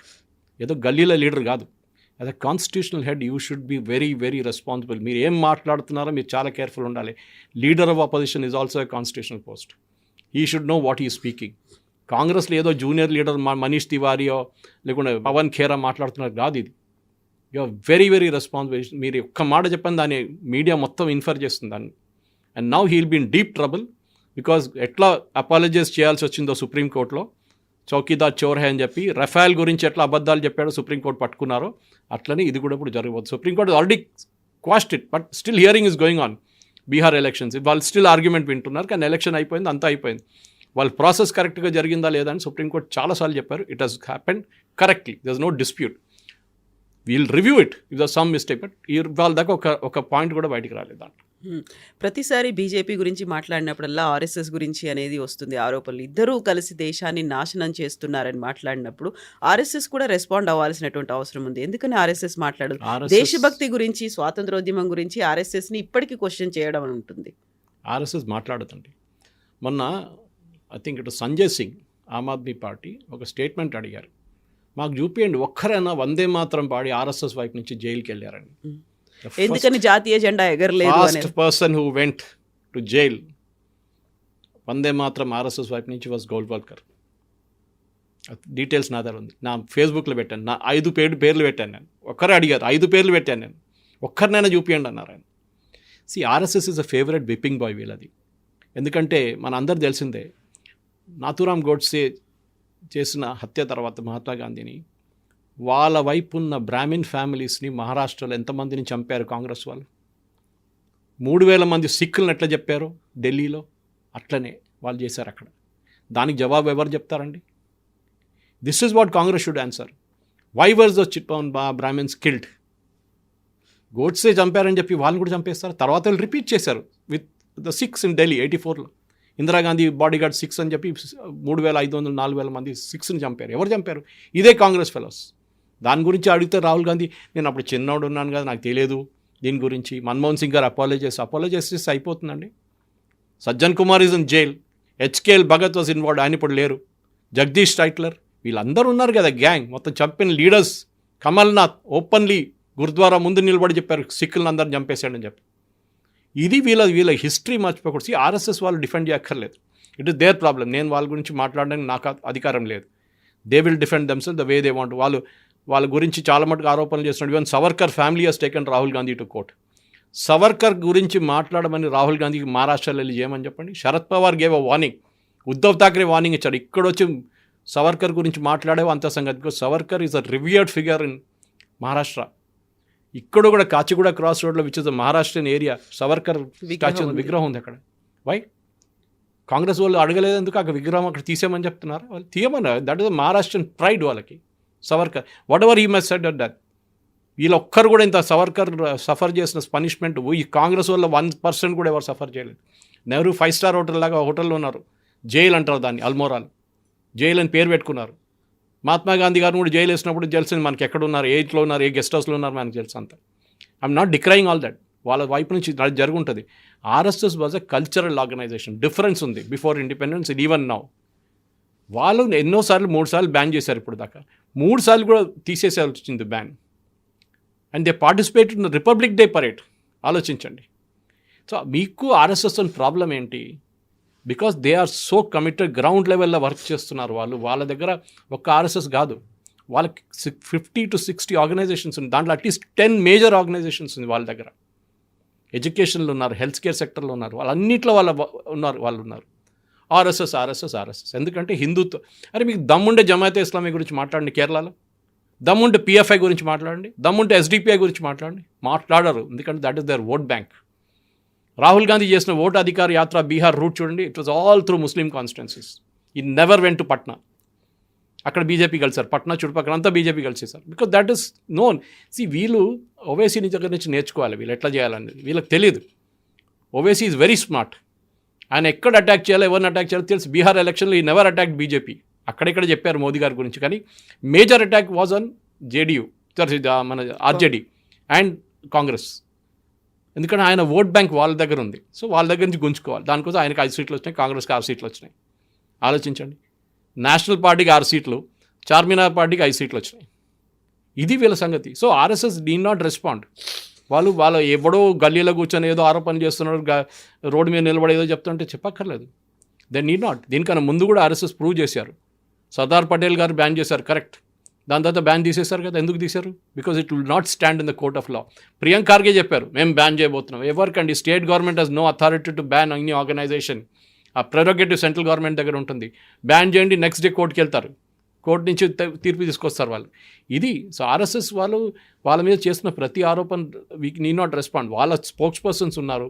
ఏదో గల్లీల leader కాదు. As a constitutional head you should be very very responsible. మీరు ఏం మాట్లాడుతున్నారో మీరు చాలా కేర్ఫుల్ ఉండాలి. Leader of opposition is also a constitutional post. He should know what he speaking. కాంగ్రెస్లో ఏదో జూనియర్ లీడర్ మనీష్ తివారియో లేకుంటే పవన్ ఖేరా మాట్లాడుతున్నారు కాదు ఇది. You are very very responsible. మీరు ఒక్క మాట చెప్పండి దాన్ని మీడియా మొత్తం ఇన్ఫర్ చేస్తుంది దాన్ని. And now he will be in deep trouble because ఎట్లా అపాలజైజ్ చేయాల్సి వచ్చిందో సుప్రీంకోర్టులో చౌకీదార్ చోర్ హే అని చెప్పి రఫాల్ గురించి ఎట్లా అబద్ధాలు చెప్పాడో సుప్రీంకోర్టు పట్టుకున్నారో అట్లనే ఇది కూడా ఇప్పుడు జరగబోతుంది. Supreme court already quashed it, but still hearing is going on. Bihar elections వాళ్ళు స్టిల్ ఆర్గ్యుమెంట్ వింటున్నారు, కానీ ఎలక్షన్ అయిపోయింది, అంతా అయిపోయింది. వాళ్ళ ప్రాసెస్ కరెక్ట్గా జరిగిందా లేదా అని సుప్రీంకోర్టు చాలాసార్లు చెప్పారు. It has happened correctly, there is no dispute. We'll review it if there some mistake, but వాళ్ళ దాకా ఒక పాయింట్ కూడా బయటికి రాలేదు దాంట్లో. ప్రతిసారి బీజేపీ గురించి మాట్లాడినప్పుడల్లా ఆర్ఎస్ఎస్ గురించి అనేది వస్తుంది ఆరోపణలు. ఇద్దరూ కలిసి దేశాన్ని నాశనం చేస్తున్నారని మాట్లాడినప్పుడు ఆర్ఎస్ఎస్ కూడా రెస్పాండ్ అవ్వాల్సినటువంటి అవసరం ఉంది. ఎందుకని ఆర్ఎస్ఎస్ మాట్లాడదు? దేశభక్తి గురించి, స్వాతంత్రోద్యమం గురించి ఆర్ఎస్ఎస్ని ఇప్పటికీ క్వశ్చన్ చేయడం అని ఉంటుంది. ఆర్ఎస్ఎస్ మాట్లాడుతుంది. మొన్న ఐ థింక్ ఇటు సంజయ్ సింగ్ ఆమ్ ఆద్మీ పార్టీ ఒక స్టేట్మెంట్ అడిగారు, మాకు చూపియండి ఒక్కరైనా వందే మాత్రం పాడి ఆర్ఎస్ఎస్ వైపు నుంచి జైలుకి వెళ్ళారని. ఎందుకని జాతీయ జెండా ఎగరలేదు? First person who went to jail వందే మాత్రం ఆర్ఎస్ఎస్ వైపు నుంచి వాజ్ గోల్వాల్కర్. డీటెయిల్స్ నా దగ్గర ఉంది, నా ఫేస్బుక్లో పెట్టాను. నా 5 పేర్లు పెట్టాను నేను. ఒక్కరే అడిగారు, 5 పేర్లు పెట్టాను నేను, ఒక్కరినైనా చూపియండి అన్నారు ఆయన. RSS is a favourite whipping boy వీళ్ళది. ఎందుకంటే మన అందరు తెలిసిందే, నాథూరామ్ గోడ్సే చేసిన హత్య తర్వాత మహాత్మా గాంధీని, వాళ్ళ వైపు ఉన్న బ్రాహ్మిన్ ఫ్యామిలీస్ని మహారాష్ట్రలో ఎంతమందిని చంపారు కాంగ్రెస్ వాళ్ళు? 3000 మంది సిక్కులను ఎట్లా చెప్పారు ఢిల్లీలో, అట్లనే వాళ్ళు చేశారు అక్కడ. దానికి జవాబు ఎవరు చెప్తారండి? This is what Congress should answer. Why was the brahmins killed? Godse చంపారని చెప్పి వాళ్ళని కూడా చంపేస్తారు. తర్వాత వాళ్ళు రిపీట్ చేశారు with the sikhs in Delhi 84లో. ఇందిరాగాంధీ బాడీగార్డ్ 6 అని చెప్పి 3500 4000 మంది సిక్స్ని చంపారు. ఎవరు చంపారు? ఇదే కాంగ్రెస్ ఫెలోస్. దాని గురించి అడిగితే రాహుల్ గాంధీ, నేను అప్పుడు చిన్నోడు ఉన్నాను కదా, నాకు తెలియదు దీని గురించి. మన్మోహన్ సింగ్ గారు అపాలజైజ్ చేస్తే అయిపోతుందండి. Sajjan Kumar is in jail, HKL Bhagat was involved, ఆయన ఇప్పుడు లేరు. జగదీష్ టైట్లర్, వీళ్ళందరూ ఉన్నారు కదా గ్యాంగ్, మొత్తం చంపిన లీడర్స్. కమల్నాథ్ ఓపెన్లీ గురుద్వారా ముందు నిలబడి చెప్పారు సిక్కులను అందరిని చంపేశాడని చెప్పి. ఇది వీళ్ళ హిస్టరీ మర్చిపోకూడదు. ఆర్ఎస్ఎస్ వాళ్ళు డిఫెండ్ చేయక్కర్లేదు, ఇట్ ఇస్ దేర్ ప్రాబ్లం. నేను వాళ్ళ గురించి మాట్లాడడానికి నాకు అధికారం లేదు. They will defend themselves the way they want. వాళ్ళ గురించి చాలా మటుకు ఆరోపణలు చేస్తున్నాడు. Even Savarkar family has taken Rahul Gandhi to court. Savarkar గురించి మాట్లాడమని రాహుల్ గాంధీకి మహారాష్ట్రలో వెళ్ళి చేయమని చెప్పండి. Sharad Pawar gave a warning, Uddhav Thackeray warning ఇచ్చాడు. ఇక్కడ వచ్చి సవర్కర్ గురించి మాట్లాడేవో అంత సంగతి. Because Savarkar is a revered figure in Maharashtra. ఇక్కడ కూడా కాచిగూడ క్రాస్ రోడ్లో which is the Maharashtrian area, Savarkar statue విగ్రహం ఉంది అక్కడ. వై కాంగ్రెస్ వాళ్ళు అడగలేదు ఎందుకు? అక్కడ విగ్రహం అక్కడ తీసేయమని చెప్తున్నారు. వాళ్ళు తీయమన్నారు. దట్ ఇస్ మహారాష్ట్రన్ ప్రైడ్ వాళ్ళకి. Savarkar whatever he must said that. వీళ్ళొక్కరు కూడా ఇంత సవర్కర్ సఫర్ చేసిన పనిష్మెంట్ ఈ కాంగ్రెస్ వల్ల 1% కూడా ఎవరు సఫర్ చేయలేదు. నెహ్రూ 5-star హోటల్ లాగా హోటల్లో ఉన్నారు. జైలు అంటారు దాన్ని, అల్మోరాల్ జైలు అని పేరు పెట్టుకున్నారు. మహాత్మా గాంధీ గారిని కూడా జైలు వేసినప్పుడు తెలిసింది మనకి ఎక్కడ ఉన్నారు, ఏ ఇంట్లో ఉన్నారు, ఏ గెస్ట్ హౌస్లో ఉన్నారు మనకు తెలుసు అంత. I'm not decrying all that. వాళ్ళ వైపు నుంచి జరుగుంటుంది. RSS was a cultural organization. Difference ఉంది before independence and even now. వాళ్ళు ఎన్నోసార్లు 3 సార్లు బ్యాన్ చేశారు. ఇప్పుడు దాకా 3 సార్లు కూడా తీసేసాల్సి వచ్చింది ban. And they participate in Republic Day parade. ఆలోచించండి. సో మీకు ఆర్ఎస్ఎస్ ప్రాబ్లం ఏంటి? Because they are so committed, ground లెవెల్లో వర్క్ చేస్తున్నారు వాళ్ళు. వాళ్ళ దగ్గర ఒక్క ఆర్ఎస్ఎస్ కాదు, వాళ్ళకి 50 to 60 ఆర్గనైజేషన్స్ ఉంది. దాంట్లో అట్లీస్ట్ 10 మేజర్ ఆర్గనైజేషన్స్ ఉంది వాళ్ళ దగ్గర. ఎడ్యుకేషన్లో ఉన్నారు, హెల్త్ కేర్ సెక్టర్లో ఉన్నారు, వాళ్ళన్నింటిలో వాళ్ళు ఉన్నారు. ఆర్ఎస్ఎస్. ఎందుకంటే హిందుత్వం. అరే మీకు దమ్ముండే జమాయతే ఇస్లామీ గురించి మాట్లాడండి కేరళలో, దమ్ముంటే పిఎఫ్ఐ గురించి మాట్లాడండి, దమ్ముంటే ఎస్డిపిఐ గురించి మాట్లాడరు. ఎందుకంటే that is their vote bank. Rahul Gandhi చేసిన ఓటు అధికార యాత్ర బీహార్ రూట్ చూడండి, it was all through Muslim constituencies. He never went to Patna. అక్కడ బీజేపీ కలిసారు, పట్నా చుట్టుపక్కల అంతా బీజేపీ కలిసేసారు. Because that is known. వీళ్ళు ఓవైసీ దగ్గర నుంచి నేర్చుకోవాలి వీళ్ళు ఎట్లా చేయాలనేది. వీళ్ళకి తెలియదు. Owaisi is very smart. ఆయన ఎక్కడ అటాక్ చేయాలో, ఎవరిని అటాక్ చేయాలో తెలుసు. బీహార్ ఎలక్షన్లో ఈ నెవర్ అటాక్ బీజేపీ. అక్కడెక్కడ చెప్పారు మోదీ గారి గురించి, కానీ major attack was on JDU, మన ఆర్జేడీ అండ్ కాంగ్రెస్. ఎందుకంటే ఆయన ఓట్ బ్యాంక్ వాళ్ళ దగ్గర ఉంది. సో వాళ్ళ దగ్గర నుంచి గుంజుకోవాలి. దానికోసం ఆయనకు 5 సీట్లు వచ్చినాయి, కాంగ్రెస్కి 6 సీట్లు వచ్చినాయి. ఆలోచించండి. నేషనల్ పార్టీకి 6 సీట్లు, చార్మినార్ పార్టీకి 5 సీట్లు వచ్చినాయి. ఇది వీళ్ళ సంగతి. So RSS did not respond. వాళ్ళు ఎవడో గల్లీలో కూర్చొని ఏదో ఆరోపణ చేస్తున్నారు, రోడ్డు మీద నిలబడి ఏదో చెప్తుంటే చెప్పక్కర్లేదు. They need not. దీనికన్నా ముందు కూడా ఆర్ఎస్ఎస్ ప్రూవ్ చేశారు. సర్దార్ పటేల్ గారు బ్యాన్ చేశారు, కరెక్ట్. దాని తర్వాత బ్యాన్ తీసేశారు కదా. ఎందుకు తీశారు? Because it will not stand in the court of law. Priyanka Kharge చెప్పారు మేము బ్యాన్ చేయబోతున్నాం. ఎవరికండి? State government has no authority to ban any organization. ఆ ప్రెరోగేటివ్ సెంట్రల్ గవర్నమెంట్ దగ్గర ఉంటుంది. బ్యాన్ చేయండి, నెక్స్ట్ డే కోర్టుకి వెళ్తారు, కోర్టు నుంచి తీర్పు తీసుకొస్తారు వాళ్ళు. ఇది సో ఆర్ఎస్ఎస్ వాళ్ళు వాళ్ళ మీద చేస్తున్న ప్రతి ఆరోపణ వీ నీ నాట్ రెస్పాండ్. వాళ్ళ స్పోక్స్ పర్సన్స్ ఉన్నారు,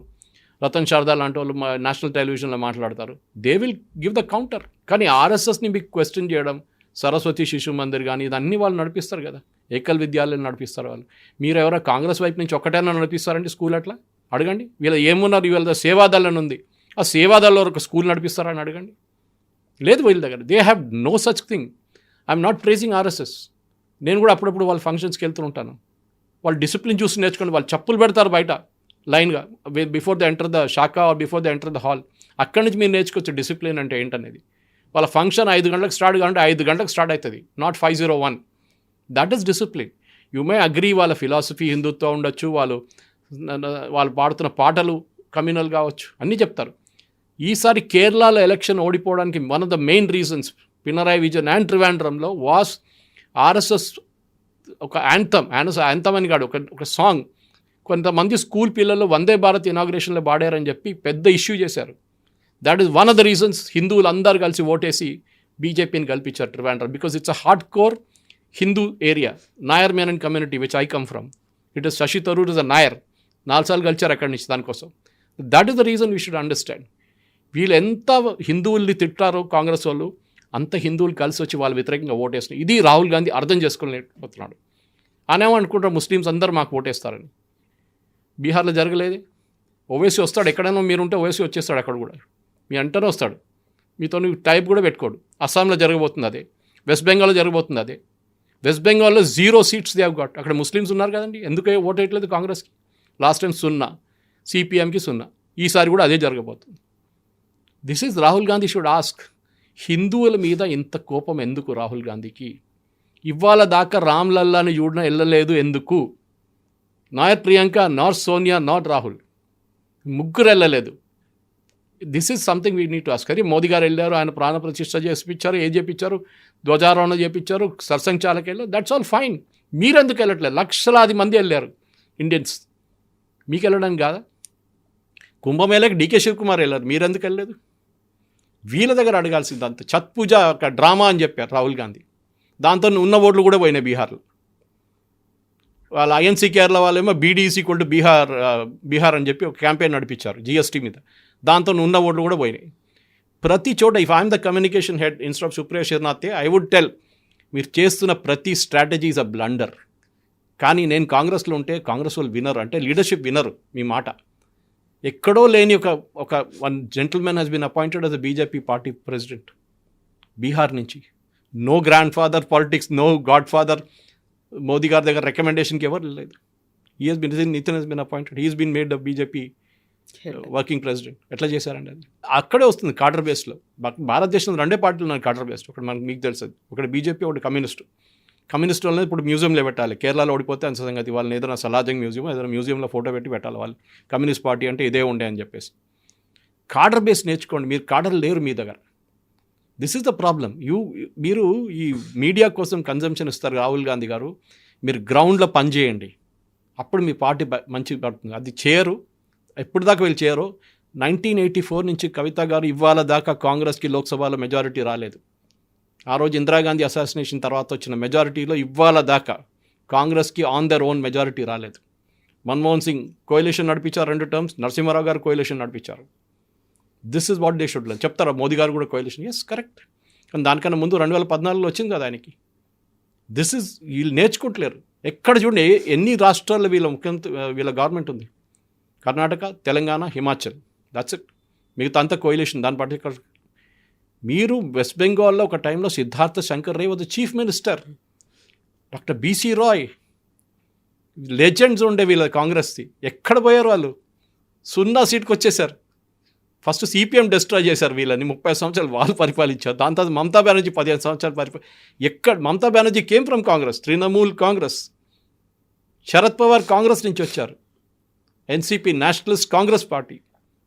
రతన్ శారదా లాంటి వాళ్ళు నేషనల్ టెలివిజన్లో మాట్లాడతారు, they will give the counter. కానీ ఆర్ఎస్ఎస్ని మీకు క్వశ్చన్ చేయడం, సరస్వతి శిశు మందిర్ కానీ ఇదన్నీ వాళ్ళు నడిపిస్తారు కదా, ఏకల్ విద్యాలయాలు నడిపిస్తారు వాళ్ళు. మీరు ఎవరో కాంగ్రెస్ వైపు నుంచి ఒక్కటైనా నడిపిస్తారండి స్కూల్? అట్లా అడగండి. వీళ్ళ ఏమున్నారు, వీళ్ళ సేవాదళం ఉంది, ఆ సేవాదళంలో ఒక స్కూల్ నడిపిస్తారని అడగండి. లేదు వీళ్ళ దగ్గర, they have no such thing. I'm not praising RSS. నేను కూడా అప్పుడప్పుడు వాళ్ళ ఫంక్షన్స్కి వెళ్తూ ఉంటాను. వాళ్ళు డిసిప్లిన్ చూసి నేర్చుకోండి. వాళ్ళు చెప్పులు పెడతారు బయట లైన్గా, బిఫోర్ ద ఎంటర్ ద శాఖ are before the enter the hall. అక్కడి నుంచి మీరు నేర్చుకోవచ్చు డిసిప్లిన్ అంటే ఏంటనేది. వాళ్ళ ఫంక్షన్ 5 గంటలకు స్టార్ట్ కావాలంటే 5 గంటలకు స్టార్ట్ అవుతుంది, not 5:01. That is discipline. You may agree వాళ్ళ ఫిలాసఫీ హిందుత్వం ఉండొచ్చు, వాళ్ళు పాడుతున్న పాటలు కమ్యూనల్ కావచ్చు, అన్నీ చెప్తారు. ఈసారి కేరళలో ఎలక్షన్ ఓడిపోవడానికి one of the main reasons Pinarayi Vijayan and త్రివేంద్రంలో వాస్ ఆర్ఎస్ఎస్ ఒక యాంథమ్ అని కాదు, ఒక సాంగ్ కొంతమంది స్కూల్ పిల్లలు వందే భారత్ ఇనాగ్రేషన్లో పాడారని చెప్పి పెద్ద ఇష్యూ చేశారు. That is one of the reasons హిందువులు అందరూ కలిసి ఓటేసి బీజేపీని కల్పించారు Trivandrum, because it's a hard core Hindu area. Nair Menon community which I come from, it is Shashi Tharoor is a Nair, 4 సార్లు కలిచారు అక్కడి నుంచి దానికోసం. That is the reason we should understand. వీళ్ళు ఎంత హిందువుల్ని తిట్టారో కాంగ్రెస్ వాళ్ళు, అంత హిందువులు కలిసి వచ్చి వాళ్ళ వ్యతిరేకంగా ఓటేస్తున్నారు. ఇది రాహుల్ గాంధీ అర్థం చేసుకోలేకపోతున్నాడు. అనుకుంటారు ముస్లిమ్స్ అందరూ మాకు ఓటేస్తారని. బీహార్లో జరగలేదు. ఓవైసీ వస్తాడు, ఎక్కడైనా మీరుంటే ఓవైసీ వచ్చేస్తాడు అక్కడ కూడా, మీ అంటనే వస్తాడు, మీతో టైప్ కూడా పెట్టుకోడు. అస్సాంలో జరగబోతుంది అదే, వెస్ట్ బెంగాల్లో జరగబోతుంది అదే. వెస్ట్ బెంగాల్లో 0 సీట్స్ దే హావ్ గాట్. అక్కడ ముస్లిమ్స్ ఉన్నారు కదండి, ఎందుకే ఓట్ వేయట్లేదు కాంగ్రెస్కి? లాస్ట్ టైం 0, సిపిఎంకి 0, ఈసారి కూడా అదే జరగబోతుంది. This is Rahul Gandhi should ask. హిందువుల మీద ఇంత కోపం ఎందుకు రాహుల్ గాంధీకి? ఇవాళ దాకా రామ్లల్లాని చూడడం వెళ్ళలేదు ఎందుకు? నాయర్ ప్రియాంక, నాట్ సోనియా, నాట్ రాహుల్, ముగ్గురు వెళ్ళలేదు. This is something we need to ask. అరే మోదీ గారు వెళ్ళారు, ఆయన ప్రాణ ప్రతిష్ఠ చేపించారు, చేపించారు, ధ్వజారోహణ చేపించారు, సర్సంఘచాలకి వెళ్ళారు, దట్స్ ఆల్ ఫైన్. మీరెందుకు వెళ్ళట్లేదు? లక్షలాది మంది వెళ్ళారు ఇండియన్స్, మీకు వెళ్ళడానికి కాదా? కుంభమేళకి డీకే శివకుమార్ వెళ్ళారు, మీరెందుకు వెళ్ళలేదు? వీళ్ళ దగ్గర అడగాల్సింది. అంత ఛత్ పూజ ఒక డ్రామా అని చెప్పారు రాహుల్ గాంధీ, దాంతో ఉన్న ఓట్లు కూడా పోయినాయి బీహార్లో. వాళ్ళ ఐఎన్సీ కేరళ వాళ్ళేమో బీడీఈసీ ఈక్వల్ టు బీహార్ అని చెప్పి ఒక క్యాంపెయిన్ నడిపించారు జీఎస్టీ మీద, దాంతో ఉన్న ఓట్లు కూడా పోయినాయి. ప్రతి చోట if I'm the communication head instead of Supriya Shrinate, I would tell మీరు చేస్తున్న ప్రతి స్ట్రాటజీ ఈజ్ అ బ్లండర్. కానీ నేను కాంగ్రెస్లో ఉంటే కాంగ్రెస్ వాళ్ళు వినరు, అంటే లీడర్షిప్ వినరు మీ మాట. ఎక్కడో లేని ఒక one gentleman has been appointed as a BJP party president Bihar నుంచి. No grand father politics, no god father. Modi గారి దగ్గర రికమెండేషన్కి ఎవరు లేదు. Nitin has been appointed, he has been made the BJP working president. ఎట్లా చేశారండి అది? అక్కడే వస్తుంది కాడర్ బేస్లో. భారతదేశంలో 2 పార్టీలు ఉన్నాయి కాడర్ బేస్డ్. ఒకటి మీకు తెలుసు, ఒకటి బీజేపీ, ఒకటి కమ్యూనిస్ట్ వాళ్ళని ఇప్పుడు మ్యూజియంలో పెట్టాలి. కేరళలో ఓడిపోతే అంత సంగతి, వాళ్ళని ఏదైనా సలాజంగ్ మ్యూజియం ఏదైనా మ్యూజియంలో ఫోటో పెట్టి పెట్టాలి. వాళ్ళు కమ్యూనిస్ట్ పార్టీ అంటే ఇదే ఉండే అని చెప్పేసి. కాడర్ బేస్ నేర్చుకోండి. మీరు కాడర్ లేరు మీ దగ్గర. This is the problem. మీరు ఈ మీడియా కోసం కన్జంప్షన్ ఇస్తారు రాహుల్ గాంధీ గారు. మీరు గ్రౌండ్లో పనిచేయండి, అప్పుడు మీ పార్టీ మంచి పడుతుంది. అది చేయరు, ఎప్పుడు దాకా వీళ్ళు చేయరు. 1984 నుంచి కవిత గారు ఇవాళ దాకా కాంగ్రెస్కి లోక్సభలో మెజారిటీ రాలేదు. ఆ రోజు ఇందిరాగాంధీ అసాసినేషన్ తర్వాత వచ్చిన మెజారిటీలో ఇవాళ దాకా కాంగ్రెస్కి ఆన్ దర్ ఓన్ మెజారిటీ రాలేదు. మన్మోహన్ సింగ్ కోయలేషన్ నడిపించారు 2 టర్మ్స్, నరసింహారావు గారు కోయలేషన్ నడిపించారు. This is what they should learn. చెప్తారా మోదీ గారు కూడా కోయలేషన్? Yes, correct. కానీ దానికన్నా ముందు 2014లో వచ్చింది కదా ఆయనకి. దిస్ ఇస్ వీళ్ళు నేర్చుకుంటలేరు. ఎక్కడ చూడండి ఎన్ని రాష్ట్రాల్లో వీళ్ళ గవర్నమెంట్ ఉంది. Karnataka, Telangana, Himachal, that's it. మిగతా అంతా కోయలేషన్. దాని పర్టికులర్ మీరు వెస్ట్ బెంగాల్లో ఒక టైంలో Siddhartha Shankar Ray was chief minister. Doctor BC Roy, legends ఉండే వీళ్ళ కాంగ్రెస్ది. ఎక్కడ పోయారు వాళ్ళు? 0 సీట్కి వచ్చేసారు. ఫస్ట్ సిపిఎం డిస్ట్రాయ్ చేశారు వీళ్ళని. 30 సంవత్సరాలు వాళ్ళు పరిపాలించారు. దాని తర్వాత మమతా బెనర్జీ 15 సంవత్సరాలు ఎక్కడ? Mamata Banerjee came from Congress, Trinamool Congress. శరద్ పవార్ కాంగ్రెస్ నుంచి వచ్చారు, ఎన్సీపీ నేషనలిస్ట్ కాంగ్రెస్ పార్టీ.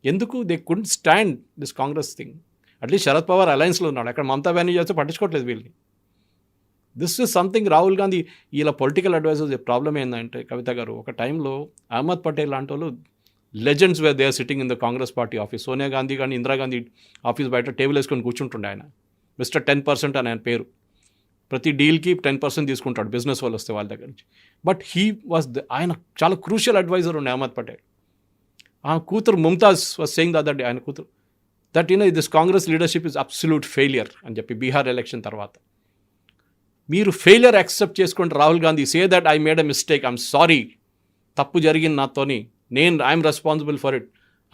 ఎందుకు? They couldn't stand this Congress thing. At least Sharad Pawar అలయన్స్లో ఉన్నాడు, అక్కడ మమతా బెనర్జీ చేస్తే పట్టించుకోవట్లేదు వీళ్ళని. This is something Rahul Gandhi ఇలా పొలిటికల్ అడ్వైజర్స్ ప్రాబ్లం ఏంటంటే కవిత గారు, ఒక టైంలో అహ్మద్ పటేల్ లాంటి వాళ్ళు legends where they are sitting in the Congress party office. Sonia Gandhi కానీ ఇందిరాగాంధీ ఆఫీస్ బయట టేబుల్ వేసుకొని కూర్చుంటుండే ఆయన. మిస్టర్ 10% అని ఆయన పేరు. ప్రతి డీల్కి 10% తీసుకుంటాడు బిజినెస్ వాళ్ళు వస్తే వాళ్ళ దగ్గర నుంచి. బట్ హీ వాజ్ ఆయన చాలా క్రూషియల్ అడ్వైజర్ ఉండే అహ్మద్ పటేల్. ఆ కూతురు Mumtaz was saying the other day, ఆయన కూతురు, that this Congress leadership is absolute failure అని చెప్పి బీహార్ ఎలక్షన్ తర్వాత. మీరు ఫెయిలియర్ యాక్సెప్ట్ చేసుకుంటే Rahul Gandhi say that I made a mistake, I'm sorry, తప్పు జరిగింది నాతోని, I'm responsible for it,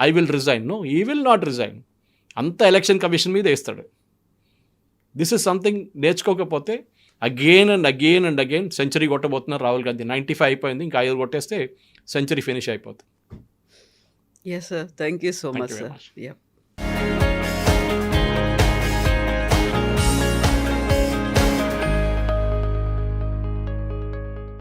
I will resign. No, he will not resign. అంత ఎలక్షన్ కమిషన్ మీద వేస్తాడు. దిస్ ఇస్ సంథింగ్ నేర్చుకోకపోతే again and again and again century కొట్టబోతున్నారు రాహుల్ గాంధీ. 95 అయిపోయింది, ఇంకా 5 కొట్టేస్తే సెంచరీ ఫినిష్ అయిపోతుంది. Yes, sir. Thank you so Thank much, you very sir. much. Yeah.